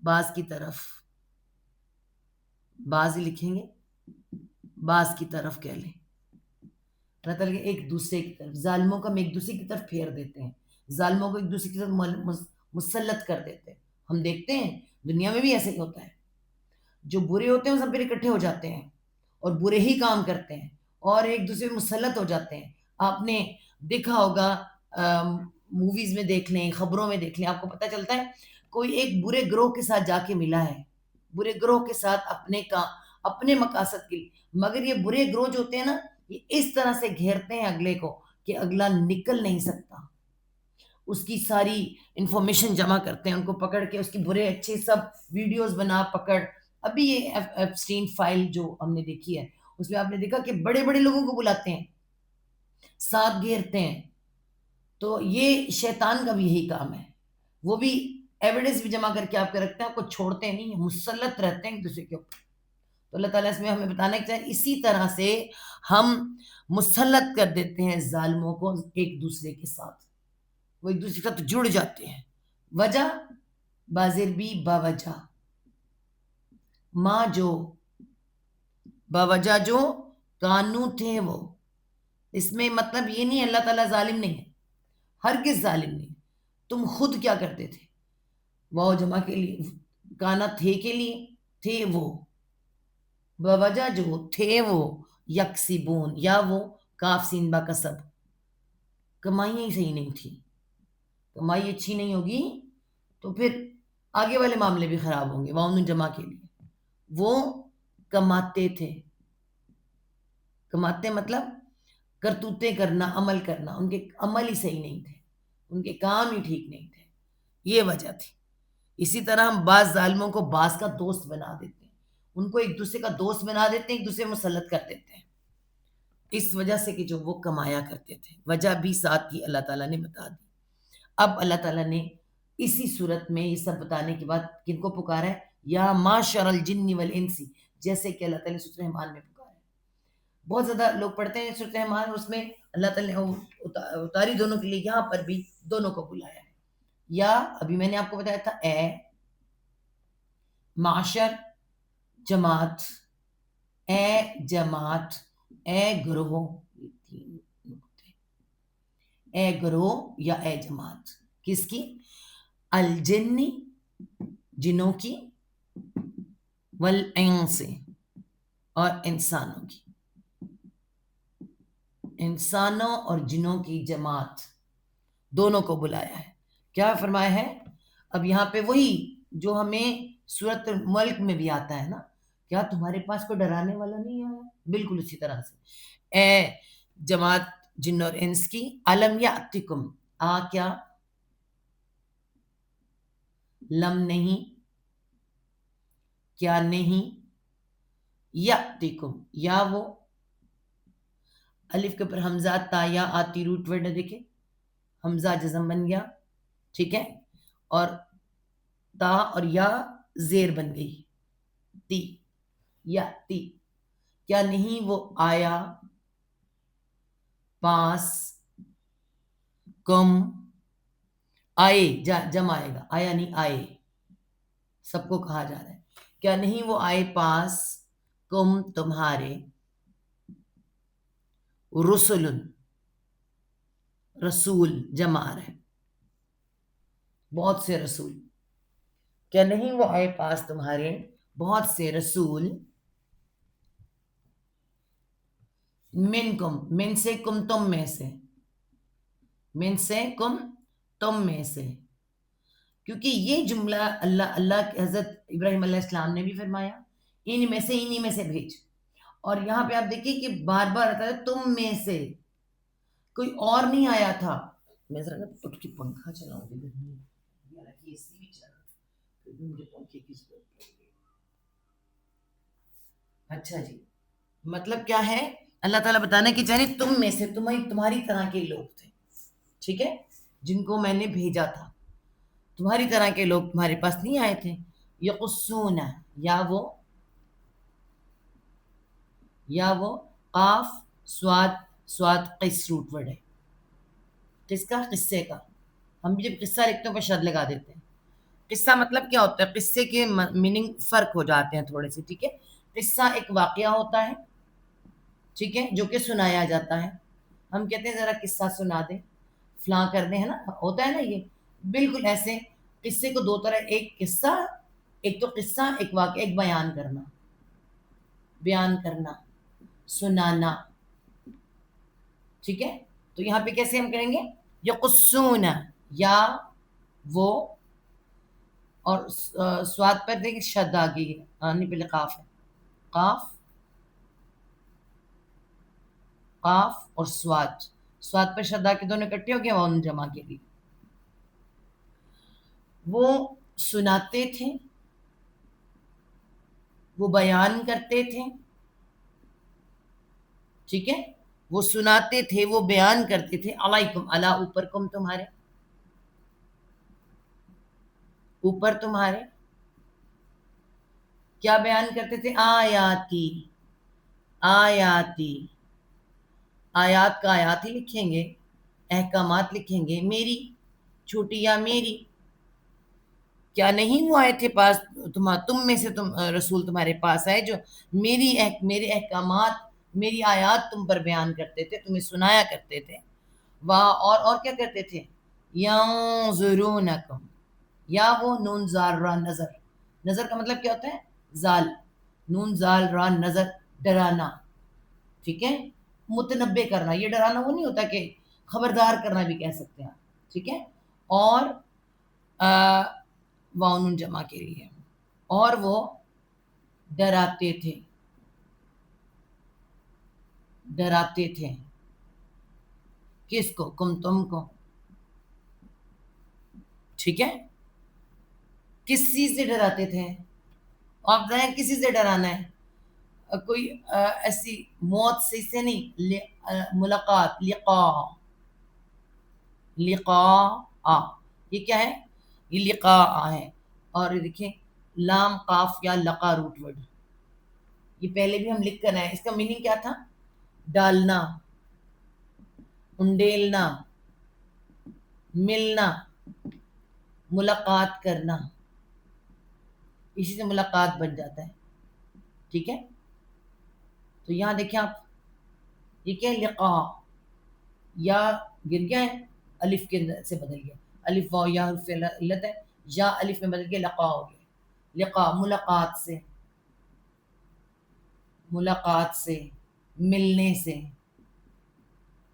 بعض کی طرف، بعض ہی لکھیں گے، بعض کی طرف کہہ لیں. اللہ تعالیٰ ایک دوسرے کی طرف، ظالموں کو ہم ایک دوسرے کی طرف پھیر دیتے ہیں، ظالموں کو ایک دوسرے کی طرف مسلط کر دیتے ہیں. ہم دیکھتے ہیں دنیا میں بھی ایسے ہی ہوتا ہے. جو برے ہوتے ہیں وہ سب پھر اکٹھے ہو جاتے ہیں اور برے ہی کام کرتے ہیں اور ایک دوسرے میں مسلط ہو جاتے ہیں. آپ نے دیکھا ہوگا، موویز میں دیکھ لیں، خبروں میں دیکھ لیں، آپ کو پتہ چلتا ہے کوئی ایک برے گروہ کے ساتھ جا کے ملا ہے، برے گروہ کے ساتھ اپنے مقاصد کے لیے. مگر یہ برے گروہ جو ہوتے ہیں نا، یہ اس طرح سے گھیرتے ہیں اگلے کو کہ اگلا نکل نہیں سکتا. اس کی ساری انفارمیشن جمع کرتے ہیں، ان کو پکڑ کے اس کی برے اچھے سب ویڈیوز بنا پکڑ. ابھی یہ ایپسٹین فائل جو ہم نے دیکھی ہے، اس میں آپ نے دیکھا کہ بڑے بڑے لوگوں کو بلاتے ہیں، ساتھ گھیرتے ہیں. تو یہ شیطان کا بھی یہی کام ہے. وہ بھی ایویڈنس بھی جمع کر کے آپ کے رکھتے ہیں، آپ کو چھوڑتے نہیں، مسلط رہتے ہیں ایک دوسرے کے اوپر. تو اللہ تعالیٰ اس میں ہمیں بتانا چاہے اسی طرح سے ہم مسلط کر دیتے ہیں ظالموں کو ایک دوسرے کے ساتھ، وہ ایک دوسرے کے ساتھ جڑ جاتے ہیں. وجہ بازر بھی باوجہ، ماں جو، باوجہ جو کانو تھے وہ. اس میں مطلب یہ نہیں اللہ تعالیٰ ظالم نہیں ہے، ہرگز ظالم نہیں. تم خود کیا کرتے تھے؟ واو جمع کے لیے، کانا تھے کے لیے، تھے وہ، باوجہ جو تھے وہ، یکسبون، یا وہ کاف سین با کسب، کمائیاں ہی صحیح نہیں تھی. کمائی اچھی نہیں ہوگی تو پھر آگے والے معاملے بھی خراب ہوں گے. واؤن جمع کے لیے، وہ کماتے تھے. کماتے مطلب کرتوتے کرنا، عمل کرنا. ان کے عمل ہی صحیح نہیں تھے، ان کے کام ہی ٹھیک نہیں تھے. یہ وجہ تھی. اسی طرح ہم بعض ظالموں کو بعض کا دوست بنا دیتے ہیں، ان کو ایک دوسرے کا دوست بنا دیتے ہیں، ایک دوسرے مسلط کر دیتے ہیں، اس وجہ سے کہ جو وہ کمایا کرتے تھے. وجہ بھی ساتھ کی اللہ تعالیٰ نے بتا دی. اب اللہ تعالیٰ نے اسی صورت میں یہ سب بتانے کے بعد کن کو پکارا ہے؟ یا معشر الجن والانس، جیسے کہ اللہ تعالیٰ نے سورۃ رحمان میں پکارا ہے. بہت زیادہ لوگ پڑھتے ہیں سورۃ رحمان، اس میں اللہ تعالیٰ نے اتاری دونوں کے لیے، یہاں پر بھی دونوں کو بلایا ہے. یا ابھی میں نے آپ کو بتایا تھا، اے معاشر جماعت، اے جماعت، اے گروہ، اے گروہ یا اے جماعت. کس کی؟ الجنی، جنوں کی، والانس، اور انسانوں کی. انسانوں اور جنوں کی جماعت دونوں کو بلایا ہے. کیا فرمایا ہے؟ اب یہاں پہ وہی جو ہمیں سورۃ ملک میں بھی آتا ہے نا، کیا تمہارے پاس کوئی ڈرانے والا نہیں آیا؟ بالکل اسی طرح سے اے جماعت جن اور انس کی، الم یاتکم، کیا لم نہیں، کیا نہیں، یاتکم، یا وہ الف کے اوپر حمزہ تا یا آتی روٹ ورڈ ہے، دیکھیں حمزہ جزم بن گیا، ٹھیک ہے. اور تا اور یا زیر بن گئی، تی یا تی، کیا نہیں وہ آیا پاس کم، آئے جمع آئے گا، آیا نہیں آئے، سب کو کہا جا رہا ہے، کیا نہیں وہ آئے پاس کم تمہارے، رسول، رسول جمع آ رہا ہے، بہت سے رسول، کیا نہیں وہ آئے پاس تمہارے بہت سے رسول، من کم، من سے کم تم میں سے، من سے کم تم میں سے، کیونکہ یہ جملہ اللہ کے حضرت ابراہیم علیہ السلام نے بھی فرمایا ان میں سے، انہی میں سے بھیج، اور یہاں پہ آپ دیکھیے کہ بار بار آتا ہے تم میں سے، کوئی اور نہیں آیا تھا۔ میں ذرا اٹھ کے پنکھا چلاؤں گی، اچھا جی، مطلب کیا ہے، اللہ تعالیٰ بتانا کہ جانے تم میں سے، تمہاری طرح کے لوگ تھے، ٹھیک ہے، جن کو میں نے بھیجا تھا، تمہاری طرح کے لوگ تمہارے پاس نہیں آئے تھے، یقصون، یا وہ قاف سواد، سواد قص روٹ ورڈ ہے، کس کا، قصے کا، ہم بھی جب قصہ لکھتے ہیں پر شد لگا دیتے ہیں، قصہ مطلب کیا ہوتا ہے، قصے کے میننگ فرق ہو جاتے ہیں تھوڑے سے، ٹھیک ہے، قصہ ایک واقعہ ہوتا ہے، ٹھیک ہے، جو کہ سنایا جاتا ہے، ہم کہتے ہیں ذرا قصہ سنا دیں، فلاں کر دیں، ہے نا، ہوتا ہے نا، یہ بالکل ایسے قصے کو دو طرح، ایک قصہ، ایک تو قصہ، ایک واقعہ، ایک بیان کرنا، بیان کرنا، سنانا، ٹھیک ہے، تو یہاں پہ کیسے ہم کریں گے، یقصون، یا وہ، اور سواد پر دیکھیں شد آ گئی ہے، نہیں پہلے قاف ہے، قاف، قاف اور سواد، سواد پر شد آ کے دونوں اکٹھے ہو گیا، وہ جمع کے لیے، وہ سناتے تھے، وہ بیان کرتے تھے، ٹھیک ہے، وہ سناتے تھے، وہ بیان کرتے تھے، علیکم، علی اوپر، کم تمہارے اوپر، تمہارے کیا بیان کرتے تھے، آیاتی، آیاتی، آیات کا آیات ہی لکھیں گے، احکامات لکھیں گے، میری، چھوٹی یا میری، کیا نہیں وہ آئے تھے پاس تم میں سے، رسول تمہارے پاس آئے جو میرے احکامات، میری آیات تم پر بیان کرتے تھے، تمہیں سنایا کرتے تھے، اور کیا کرتے تھے، ینظرونکم، یا وہ نون زال را نظر، نظر کا مطلب کیا ہوتا ہے، زال، نون زال را نظر، ڈرانا، ٹھیک ہے، متنبع کرنا، یہ ڈرانا وہ نہیں ہوتا کہ خبردار کرنا بھی کہہ سکتے ہیں، ٹھیک ہے، اور واؤن جمع کے لیے، اور وہ ڈراتے تھے، ڈراتے تھے، کس کو، کم تم کو، ٹھیک ہے، کس چیز سے ڈراتے تھے، آپ بتائیں کسی سے ڈرانا ہے، کوئی ایسی موت سے نہیں، ملاقات، لقاء، یہ کیا ہے، یہ لقاء ہے، اور یہ دیکھیں لام قاف یا لقا روٹ ورڈ، یہ پہلے بھی ہم لکھ کر آئے، اس کا میننگ کیا تھا، ڈالنا، انڈیلنا، ملنا، ملاقات کرنا، اسی سے ملاقات بن جاتا ہے، ٹھیک ہے، تو یہاں دیکھیں آپ، یہ کیا ہے، لقاء، یا گر گیا ہے، الف کے سے بدل گیا، الف واو یا حرف علت ہے، یا الف میں بدل گیا، لقاء ہو گیا، لقاء، ملاقات سے، ملاقات سے، ملنے سے،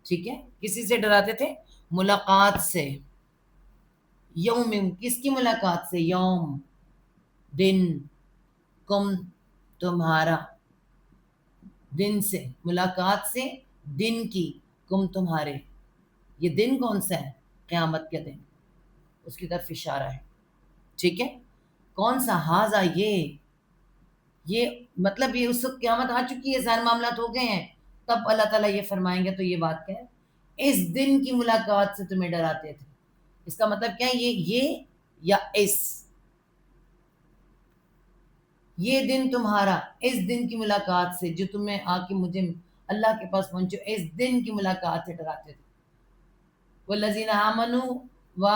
ٹھیک ہے، کسی سے ڈراتے تھے، ملاقات سے، یوم، کس کی ملاقات سے، یوم، دن، کم، تمہارا، دن سے، ملاقات سے، دن کی، کم تمہارے، یہ دن کون سا ہے، قیامت کے دن، اس کی طرف اشارہ ہے، ٹھیک ہے، کون سا، ہاضا، یہ مطلب یہ اس وقت قیامت آ چکی ہے، سارے معاملات ہو گئے ہیں، تب اللہ تعالیٰ یہ فرمائیں گے، تو یہ بات کیا ہے، اس دن کی ملاقات سے تمہیں ڈراتے تھے، اس کا مطلب کیا ہے، یہ یا اس، یہ دن تمہارا، اس دن کی ملاقات سے جو تمہیں آ کے مجھے اللہ کے پاس پہنچو، اس دن کی ملاقات سے ڈراتے تھے. والذین آمنوا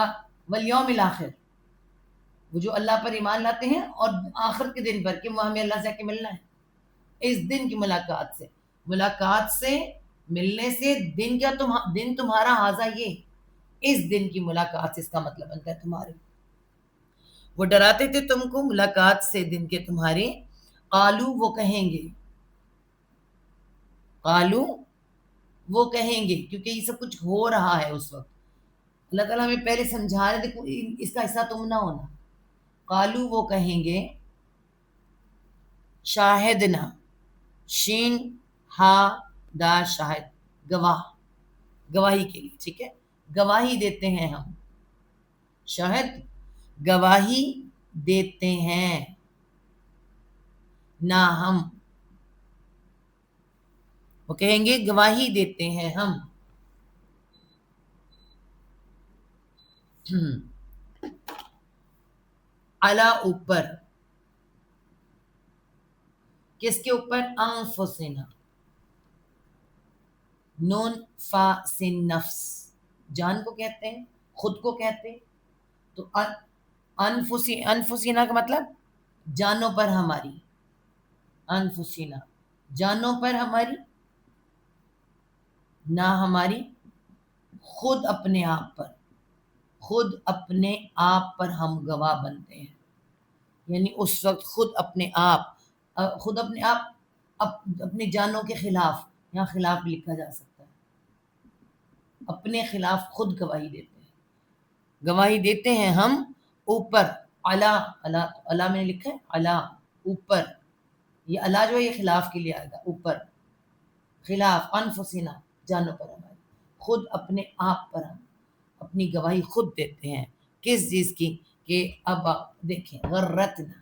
والیوم الآخر، وہ جو اللہ پر ایمان لاتے ہیں اور آخرت کے دن پر کہ وہ ہمیں اللہ سے آ کے ملنا ہے. اس دن کی ملاقات سے، ملاقات سے، ملنے سے، دن کیا دن تمہارا حاضہ، یہ اس دن کی ملاقات سے، اس کا مطلب بنتا ہے تمہارے. وہ ڈراتے تھے تم کو ملاقات سے دن کے تمہارے. قالو وہ کہیں گے، قالو وہ کہیں گے، کیونکہ یہ سب کچھ ہو رہا ہے اس وقت. اللہ تعالیٰ ہمیں پہلے سمجھا رہے، دیکھو اس کا حصہ تم نہ ہونا. قالو وہ کہیں گے، شاہدنا، شین ہا دا شاہد، گواہ، گواہی کے لیے، ٹھیک ہے، گواہی دیتے ہیں ہم. شاہد گواہی دیتے ہیں، نہ ہم، وہ کہیں گے گواہی دیتے ہیں ہم. علی اوپر، کس کے اوپر؟ انفسنا، نون فا سن نفس، جان کو کہتے ہیں، خود کو کہتے ہیں. تو انفسینا کا مطلب جانوں پر ہماری، انفسینا جانوں پر ہماری، نہ ہماری، خود اپنے آپ پر، خود اپنے آپ پر ہم گواہ بنتے ہیں. یعنی اس وقت خود اپنے آپ، خود اپنے آپ اپنے جانوں کے خلاف، یہاں خلاف بھی لکھا جا سکتا ہے، اپنے خلاف خود گواہی دیتے ہیں. گواہی دیتے ہیں ہم اوپر، اعلیٰ، اعلیٰ میں نے لکھا ہے اعلیٰ، اوپر. یہ اعلیٰ جو ہے یہ خلاف کے لیے آئے گا، اوپر، خلاف، انفسنا جانوں پر ہماری، خود اپنے آپ پر ہم اپنی گواہی خود دیتے ہیں. کس چیز کی؟ کہ اب دیکھیں، غرتنا،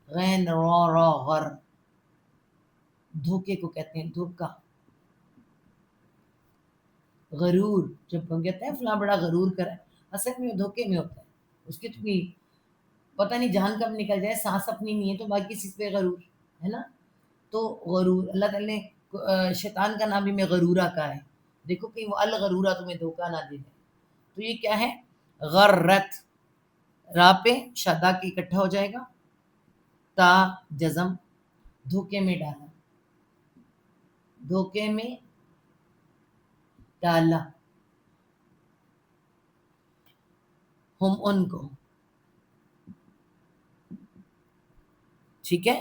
غین را را غر، دھوکے کو کہتے ہیں، دھوکا، غرور. جب ہم کہتے ہیں فلاں بڑا غرور کرا ہے، اصل میں دھوکے میں ہوتا ہے، اس کی تو بھی پتہ نہیں جان کب نکل جائے، سانس اپنی نہیں ہے تو باقی چیز پہ غرور ہے نا. تو غرور، اللہ تعالیٰ نے شیطان کا نام بھی میں غرورہ کا ہے، دیکھو کہ وہ الغرورہ تمہیں دھوکہ نہ دے دے. تو یہ کیا ہے؟ غرت، را پہ شدا کی اکٹھا ہو جائے گا، تا جزم، دھوکے میں ڈالا، دھوکے میں ڈالا، ہم ان کو، ٹھیک ہے،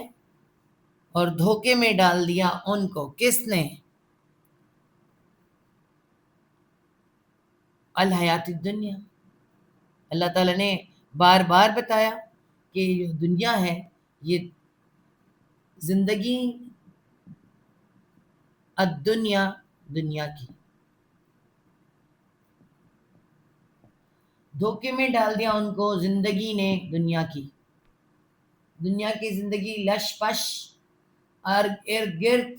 اور دھوکے میں ڈال دیا ان کو. کس نے؟ الحیات الدنیا. اللہ تعالیٰ نے بار بار بتایا کہ یہ دنیا ہے، یہ زندگی، الدنیا، دنیا کی، دھوکے میں ڈال دیا ان کو زندگی نے، دنیا کی، دنیا کی زندگی، لش پش، ارد گرد.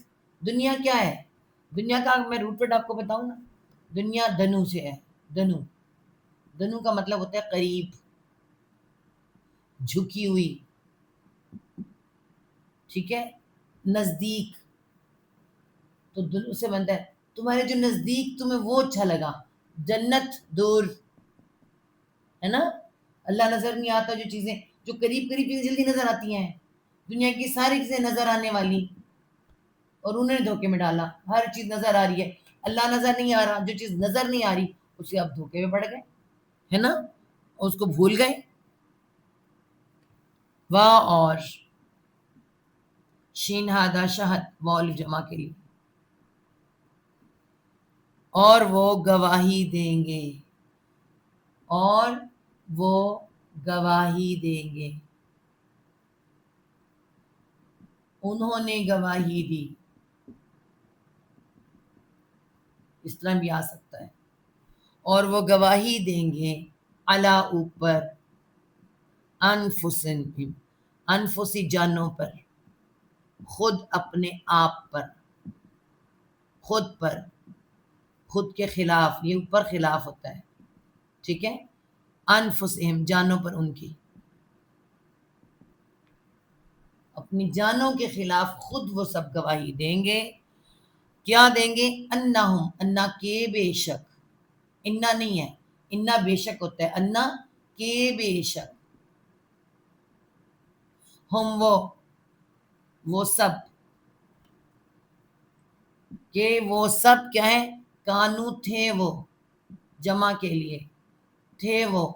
دنیا کیا ہے؟ دنیا کا میں روٹ ورڈ آپ کو بتاؤں نا، دنیا دنو سے ہے، دنو، دنو کا مطلب ہوتا ہے قریب، جھکی ہوئی، ٹھیک ہے، نزدیک. تو دنو سے بنتا ہے تمہارے جو نزدیک تمہیں وہ اچھا لگا. جنت دور ہے نا، اللہ نظر نہیں آتا. جو چیزیں جو قریب قریب چیزیں جلدی نظر آتی ہیں، دنیا کی ساری چیزیں نظر آنے والی، اور انہوں نے دھوکے میں ڈالا. ہر چیز نظر آ رہی ہے، اللہ نظر نہیں آ رہا. جو چیز نظر نہیں آ رہی اسے آپ دھوکے میں پڑ گئے، ہے نا، اس کو بھول گئے. واہ، اور شین ہادہ شہد، وال جمع کے لیے، اور وہ گواہی دیں گے، اور وہ گواہی دیں گے. انہوں نے گواہی دی، اس طرح بھی آ سکتا ہے. اور وہ گواہی دیں گے، علی اوپر، انفسہم، انفسی جانوں پر، خود اپنے آپ پر، خود پر، خود کے خلاف. یہ اوپر خلاف ہوتا ہے، ٹھیک ہے، انفسہم جانوں پر ان کی. اپنی جانوں کے خلاف خود وہ سب گواہی دیں گے. کیا دیں گے؟ انہم، انا کے بے شک، انا نہیں ہے، انا بے شک ہوتا ہے، انا کے بے شک، ہم وہ سب، کہ وہ سب کیا ہے؟ کانو تھے وہ، جمع کے لیے تھے وہ،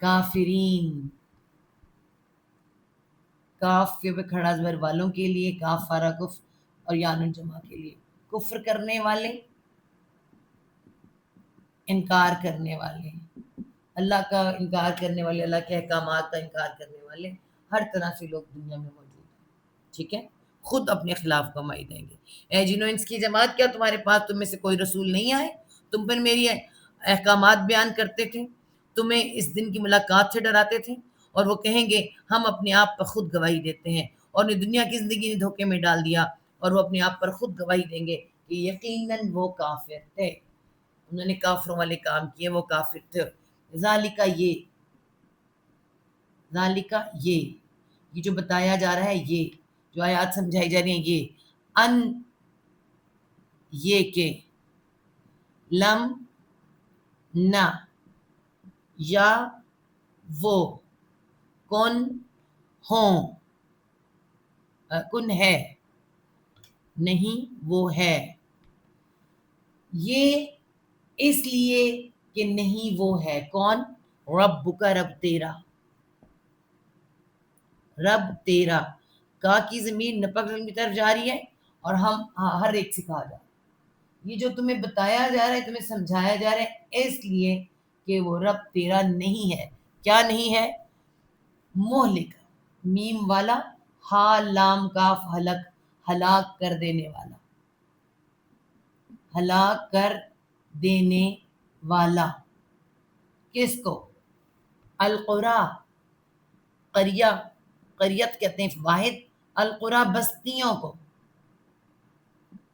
کافرین، کاف کے پہ کھڑا زبر والوں کے لیے، کاف فارا کف اور یان جمع کے لیے، کفر کرنے والے، انکار کرنے والے، اللہ کا انکار کرنے والے، اللہ کے احکامات کا انکار کرنے والے، ہر طرح سے لوگ دنیا میں موجود ہیں. ٹھیک ہے، خود اپنے خلاف گواہی دیں گے. اے جنوں انس کی جماعت، کیا تمہارے پاس تم میں سے کوئی رسول نہیں آئے؟ تم پر میری احکامات بیان کرتے تھے، تمہیں اس دن کی ملاقات سے ڈراتے تھے، اور وہ کہیں گے ہم اپنے آپ پر خود گواہی دیتے ہیں، اور انہیں دنیا کی زندگی نے دھوکے میں ڈال دیا، اور وہ اپنے آپ پر خود گواہی دیں گے کہ یقیناً وہ کافر تھے، انہوں نے کافروں والے کام کیے، وہ کافر تھے. ذالکہ یہ جو بتایا جا رہا ہے، یہ جو آیات سمجھائی جا رہی ہیں، یہ ان، یہ کہ لم، نہ، یا وہ، کن، ہوں، کن ہے، نہیں وہ ہے، یہ اس لیے کہ نہیں وہ ہے. کون؟ ربک، رب تیرا، رب تیرا. کا کی ضمیر نپک کی طرف جا رہی ہے، اور ہم ہر ایک سے کہا جا رہا ہے. یہ جو تمہیں بتایا جا رہا ہے، تمہیں سمجھایا جا رہا ہے، اس لیے کہ وہ رب تیرا نہیں ہے. کیا نہیں ہے؟ مہلک، میم والا، ہا لام کاف ہلک، ہلاک کر دینے والا، ہلاک کر دینے والا. کس کو؟ القرا، قریہ، قریت کہتے ہیں واحد، القرا بستیوں کو،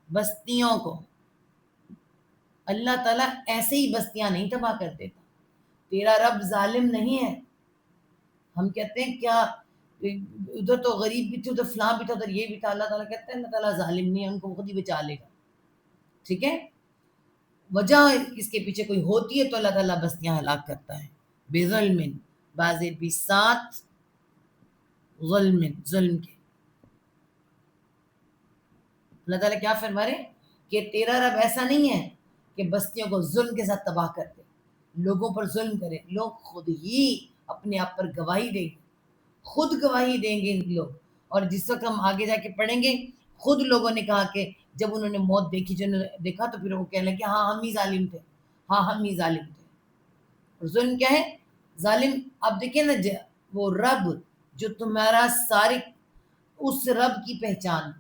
بستیوں کو. اللہ تعالیٰ ایسے ہی بستیاں نہیں تباہ کر دیتا. تیرا رب ظالم نہیں ہے. ہم کہتے ہیں کیا ادھر تو غریب بھی تھے، ادھر فلاں بھی تھا، ادھر یہ بھی تھا. اللہ تعالیٰ کہتے ہیں اللہ تعالیٰ ظالم نہیں ہے، ان کو خود ہی بچا لے گا. ٹھیک ہے، وجہ اس کے پیچھے کوئی ہوتی ہے تو اللہ تعالیٰ بستیاں ہلاک کرتا ہے. بے ظلم، باز بھی ساتھ ظلم، ظلم کے. اللہ تعالیٰ کیا فرما رہے کہ تیرا رب ایسا نہیں ہے کہ بستیوں کو ظلم کے ساتھ تباہ کر دے، لوگوں پر ظلم کرے. لوگ خود ہی اپنے آپ پر گواہی دیں گے، خود گواہی دیں گے لوگ. اور جس وقت ہم آگے جا کے پڑھیں گے، خود لوگوں نے کہا کہ جب انہوں نے موت دیکھی، جنہوں نے دیکھا، تو پھر وہ کہنے لگے ہاں ہم ہی ظالم تھے، ہاں ہم ہی ظالم تھے. اور ظلم کیا ہے؟ ظالم. اب دیکھیں نا، وہ رب جو تمہارا سارے، اس رب کی پہچان،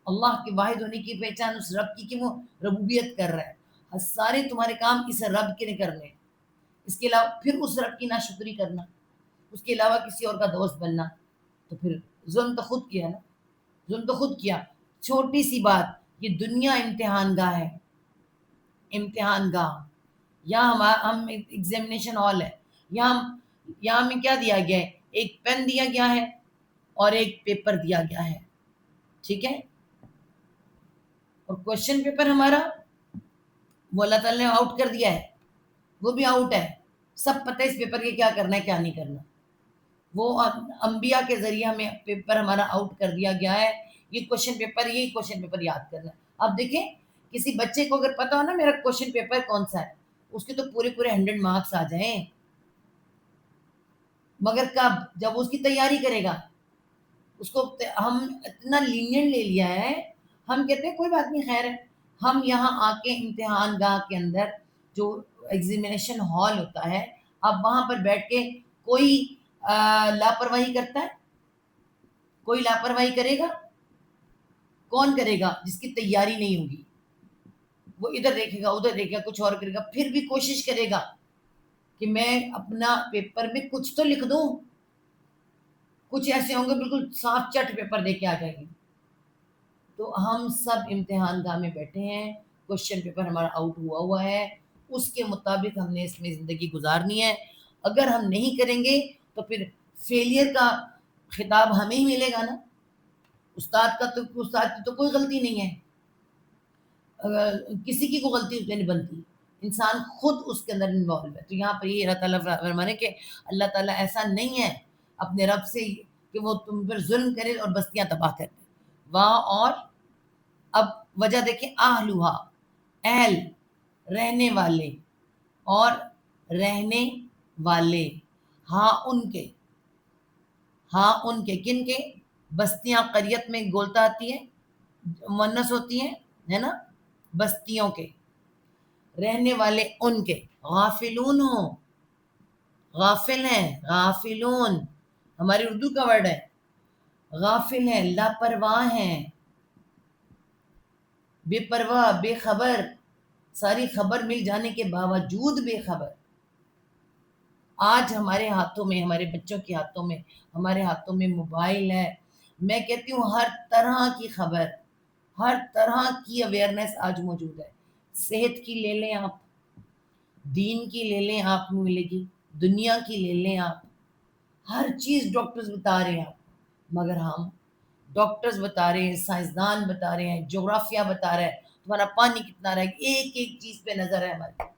اللہ کے واحد ہونے کی پہچان اس رب کی کہ وہ ربوبیت کر رہا ہے. سارے تمہارے کام اس رب کے نے کرنے. اس کے علاوہ پھر اس رب کی ناشکری کرنا، اس کے علاوہ کسی اور کا دوست بننا، تو پھر ظلم تو خود کیا نا، ظلم تو خود کیا. چھوٹی سی بات، یہ دنیا امتحان گاہ ہے، امتحان گاہ. یہاں ہم ایگزامینیشن ہال ہے، یہاں ہمیں کیا دیا گیا ہے؟ ایک پین دیا گیا ہے اور ایک پیپر دیا گیا ہے. ٹھیک ہے، اور کوشچن پیپر ہمارا وہ اللہ تعالیٰ نے آؤٹ کر دیا ہے، وہ بھی آؤٹ ہے. سب پتہ ہے اس پیپر کے کیا کرنا ہے، کیا نہیں کرنا. وہ انبیاء کے ذریعے ہمیں پیپر ہمارا آؤٹ کر دیا گیا ہے. یہ کوشچن پیپر، یہی کوشچن پیپر یاد کرنا ہے. اب دیکھیں، کسی بچے کو اگر پتا ہو نا میرا کوشچن پیپر کون سا ہے، اس کے تو پورے 100 مارکس آ جائیں. مگر کب؟ جب اس کی تیاری کرے گا. اس کو ہم اتنا لینین لے لیا ہے، ہم کہتے ہیں کوئی بات نہیں، خیر ہے. ہم یہاں آ کے امتحان گاہ کے اندر جو ایگزامینیشن ہال ہوتا ہے، اب وہاں پر بیٹھ کے کوئی لاپرواہی کرتا ہے؟ کوئی لاپرواہی کرے گا؟ کون کرے گا؟ جس کی تیاری نہیں ہوگی. وہ ادھر دیکھے گا، ادھر دیکھے گا، کچھ اور کرے گا، پھر بھی کوشش کرے گا کہ میں اپنا پیپر میں کچھ تو لکھ دوں. کچھ ایسے ہوں گے بالکل صاف چٹ پیپر دے کے آ جائیں گے. تو ہم سب امتحان گاہ میں بیٹھے ہیں، کوشچن پیپر ہمارا آؤٹ ہوا ہے، اس کے مطابق ہم نے اس میں زندگی گزارنی ہے. اگر ہم نہیں کریں گے تو پھر فیلئر کا خطاب ہمیں ہی ملے گا نا، استاد کی تو کوئی غلطی نہیں ہے، کسی کی کوئی غلطی اس میں نہیں بنتی، انسان خود اس کے اندر انوالو ہے۔ تو یہاں پر یہ اللہ تعالیٰ فرمانے کہ اللہ تعالیٰ ایسا نہیں ہے اپنے رب سے کہ وہ تم پر ظلم کرے اور بستیاں تباہ کر دے وہاں۔ اور اب وجہ دیکھیں، اہلوہا، اہل رہنے والے، اور رہنے والے، ہاں ان کے، ہاں ان کے، کن کے؟ بستیاں، قریت میں گولتا آتی ہے، مونس ہوتی ہیں، ہے نا، بستیوں کے رہنے والے ان کے، غافلون ہوں، غافل ہیں، غافلون ہماری اردو کا ورڈ ہے، غافل ہیں، لاپرواہ ہیں، بے پرواہ، بے خبر، ساری خبر مل جانے کے باوجود بے خبر۔ آج ہمارے ہاتھوں میں، ہمارے بچوں کے ہاتھوں میں، ہمارے ہاتھوں میں موبائل ہے، میں کہتی ہوں ہر طرح کی خبر، ہر طرح کی اویئرنیس آج موجود ہے۔ صحت کی لے لیں آپ، دین کی لے لیں آپ کو ملے گی، دنیا کی لے لیں آپ، ہر چیز ڈاکٹرز بتا رہے ہیں آپ، مگر ہم ڈاکٹرز بتا رہے ہیں، سائنسدان بتا رہے ہیں، جغرافیہ بتا رہا ہے تمہارا پانی کتنا رہے گا، ایک ایک چیز پہ نظر ہے ہماری،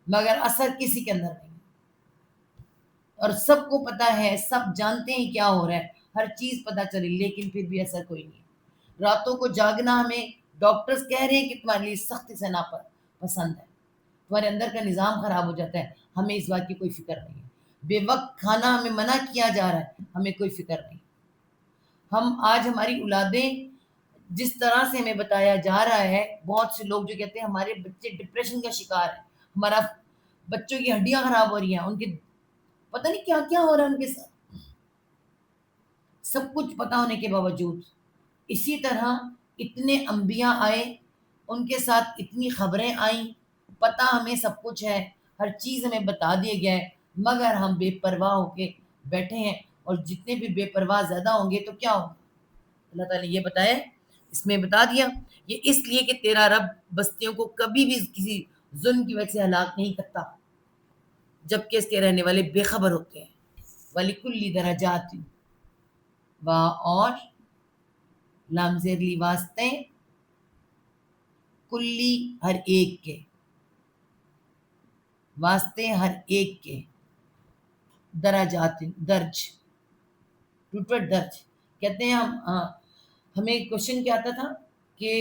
مگر اثر کسی کے اندر نہیں، اور سب کو پتا ہے، سب جانتے ہیں کیا ہو رہا ہے، ہر چیز پتا چلی، لیکن پھر بھی اثر کوئی نہیں۔ راتوں کو جاگنا ہمیں ڈاکٹرز کہہ رہے ہیں کہ تمہارے لیے سختی سے پسند ہے، تمہارے اندر کا نظام خراب ہو جاتا ہے، ہمیں اس بات کی کوئی فکر نہیں ہے۔ بے وقت کھانا ہمیں منع کیا جا رہا ہے، ہمیں کوئی فکر نہیں۔ ہم آج ہماری اولادیں جس طرح سے ہمیں بتایا جا رہا ہے، بہت سے لوگ جو کہتے ہیں ہمارے بچے ڈپریشن کا شکار ہیں، ہمارا بچوں کی ہڈیاں خراب ہو رہی ہیں، ان کے پتہ نہیں کیا کیا ہو رہا ہے ان کے ساتھ، سب کچھ پتا ہونے کے باوجود۔ اسی طرح اتنے انبیاء آئے، ان کے ساتھ اتنی خبریں آئیں، پتہ ہمیں سب کچھ ہے، ہر چیز ہمیں بتا دیا گیا ہے، مگر ہم بے پرواہ ہو کے بیٹھے ہیں، اور جتنے بھی بے پرواہ زیادہ ہوں گے تو کیا ہوگا؟ اللہ تعالیٰ نے یہ بتایا، اس میں بتا دیا، یہ اس لیے کہ تیرا رب بستیوں کو کبھی بھی کسی ظلم کی وجہ سے ہلاک نہیں کرتا جبکہ اس کے رہنے والے بے خبر ہوتے ہیں۔ وَلِكُلِّ دَرَجَاتٍ، اور لام زیر لی واسطے، کلی ہر ایک کے، واسطے ہر ایک کے، درجات درج، ٹوٹر درج کہتے ہیں ہم۔ ہمیں کوشچن کیا آتا تھا کہ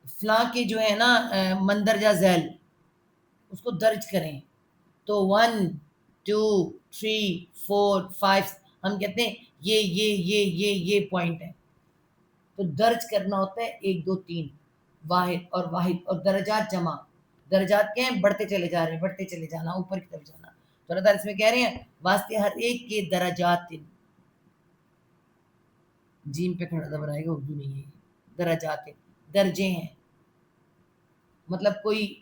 فلاں کے جو ہے نا مندرجہ ذیل اس کو درج کریں، تو 1 2 3 4 5 ہم کہتے ہیں یہ پوائنٹ ہے، تو درج کرنا ہوتا ہے 1 2 3، واحد اور درجات جمع، درجات کیا ہیں؟ بڑھتے چلے جا رہے ہیں، بڑھتے چلے جانا، اوپر کی طرف جانا۔ تو اللہ تعالیٰ اس میں کہہ رہے ہیں واسطے ہر ایک کے درجات، جیم پہ کھڑا زبر آئے گا، اردو نہیں ہے، درجات درجے ہیں، مطلب کوئی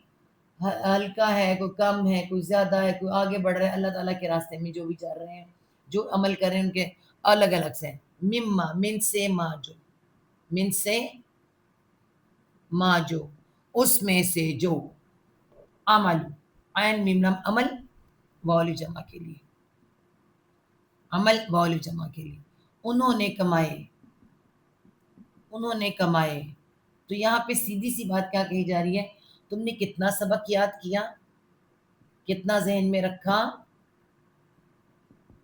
ہلکا ہے، کوئی کم ہے، کوئی زیادہ ہے، کوئی آگے بڑھ رہا ہے اللہ تعالیٰ کے راستے میں، جو بھی چل رہے ہیں، جو عمل کر رہے ہیں ان کے الگ الگ سے۔ مما، من سے، ما جو، من سے ما جو، اس میں سے جو، عمل، عین میم لام عمل، واؤ جمع کے لیے، عمل واؤ جمع کے لیے، انہوں نے کمائے، انہوں نے کمائے۔ تو یہاں پہ سیدھی سی بات کیا کہی جا رہی ہے؟ تم نے کتنا سبق یاد کیا، کتنا ذہن میں رکھا،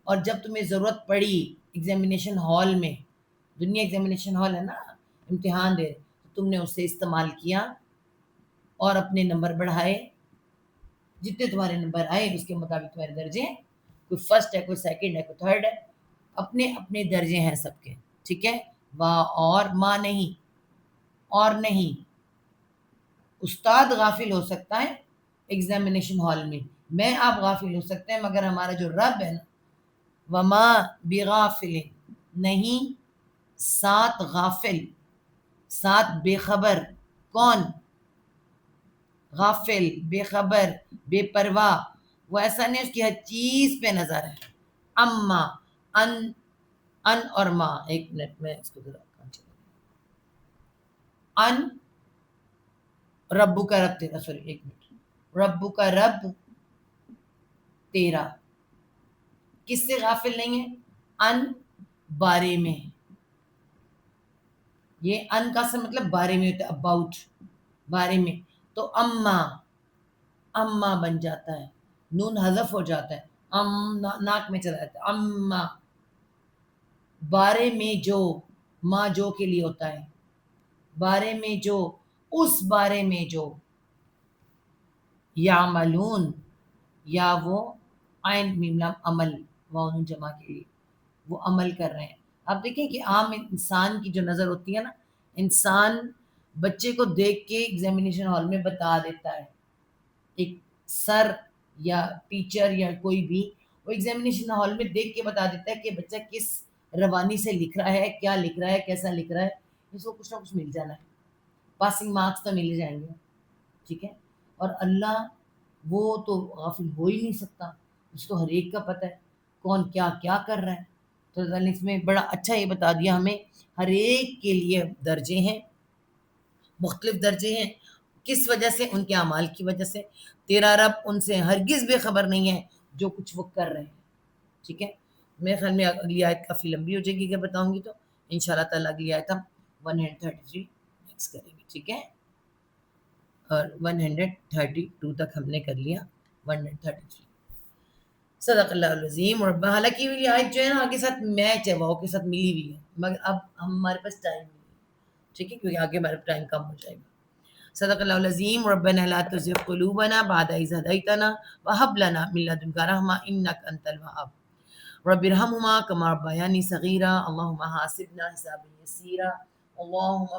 اور جب تمہیں ضرورت پڑی ایگزامینیشن ہال میں، دنیا ایگزامینیشن ہال ہے نا، امتحان دے، تو تم نے اسے استعمال کیا اور اپنے نمبر بڑھائے، جتنے تمہارے نمبر آئے اس کے مطابق تمہارے درجے ہیں، کوئی فرسٹ ہے، کوئی سیکنڈ ہے، کوئی تھرڈ ہے، اپنے اپنے درجے ہیں سب کے، ٹھیک ہے۔ اور ماں نہیں، اور نہیں، استاد غافل ہو سکتا ہے ایگزامینیشن ہال میں آپ غافل ہو سکتے ہیں، مگر ہمارا جو رب ہے نا، وما بغافل، نہیں ساتھ غافل، ساتھ بے خبر، کون؟ غافل، بے خبر، بے پرواہ، وہ ایسا نہیں، اس کی ہر چیز پہ نظر ہے۔ اما، ان اور ما، ایک منٹ میں اس کو ذرا ان، ربو کا رب تیرا، سوری ایک منٹ، ربو کا رب تیرا، کس سے غافل نہیں ہے؟ ان بارے میں. یہ ان کا سے مطلب بارے میں ہوتا ہے، اباؤٹ، بارے میں. تو اما بن جاتا ہے، نون حذف ہو جاتا ہے، ناک میں چلا جاتا ہے. اما بارے میں جو، ما جو کے لیے ہوتا ہے، بارے میں جو، اس بارے میں جو، یعملون، یا وہ عین میم لام عمل، واؤ جمع کے لیے وہ عمل کر رہے ہیں. آپ دیکھیں کہ عام انسان کی جو نظر ہوتی ہے نا، انسان بچے کو دیکھ کے ایگزامینیشن ہال میں بتا دیتا ہے. ایک سر یا ٹیچر یا کوئی بھی وہ ایگزامینیشن ہال میں دیکھ کے بتا دیتا ہے کہ بچہ کس روانی سے لکھ رہا ہے، کیا لکھ رہا ہے، کیسا لکھ رہا ہے. اس کو کچھ نہ کچھ مل جانا ہے، پاسنگ مارکس تو مل جائیں گے. ٹھیک ہے. اور اللہ وہ تو غافل ہو ہی نہیں سکتا، اس کو ہر ایک کا پتہ ہے کون کیا کیا کر رہا ہے. تو اللہ نے اس میں بڑا اچھا یہ بتا دیا ہمیں، ہر ایک کے لیے درجے ہیں، مختلف درجے ہیں. کس وجہ سے؟ ان کے اعمال کی وجہ سے. تیرا رب ان سے ہرگز بے خبر نہیں ہے جو کچھ وہ کر رہے ہیں. ٹھیک ہے. میرے خیال میں اگلی آیت کافی لمبی ہو جائے گی کہ بتاؤں گی، تو ان شاء اللہ تعالیٰ اگلی آیت ہم 133 نیکسٹ کریں گے. ٹھیک ہے. اور 132 تک ہم نے کر لیا. 133 صدق اللہ العظیم. اور حالانکہ یہ آیت جو ہے نا آگے ساتھ میچ ہے، واؤ کے ساتھ ملی ہوئی ہے، مگر اب ہمارے پاس ٹائم نہیں ہے. ٹھیک ہے، کیونکہ آگے ہمارا ٹائم کم ہو جائے گا. صدق اللہ العظیم. ربنا لا تزغ قلوبنا بعد إذ هديتنا وهب لنا من لدنك رحمة إنك أنت الوهاب. رب ارحمهما كما ربياني صغيرا. اللهم حاسبنا حسابا يسيرا. اللهم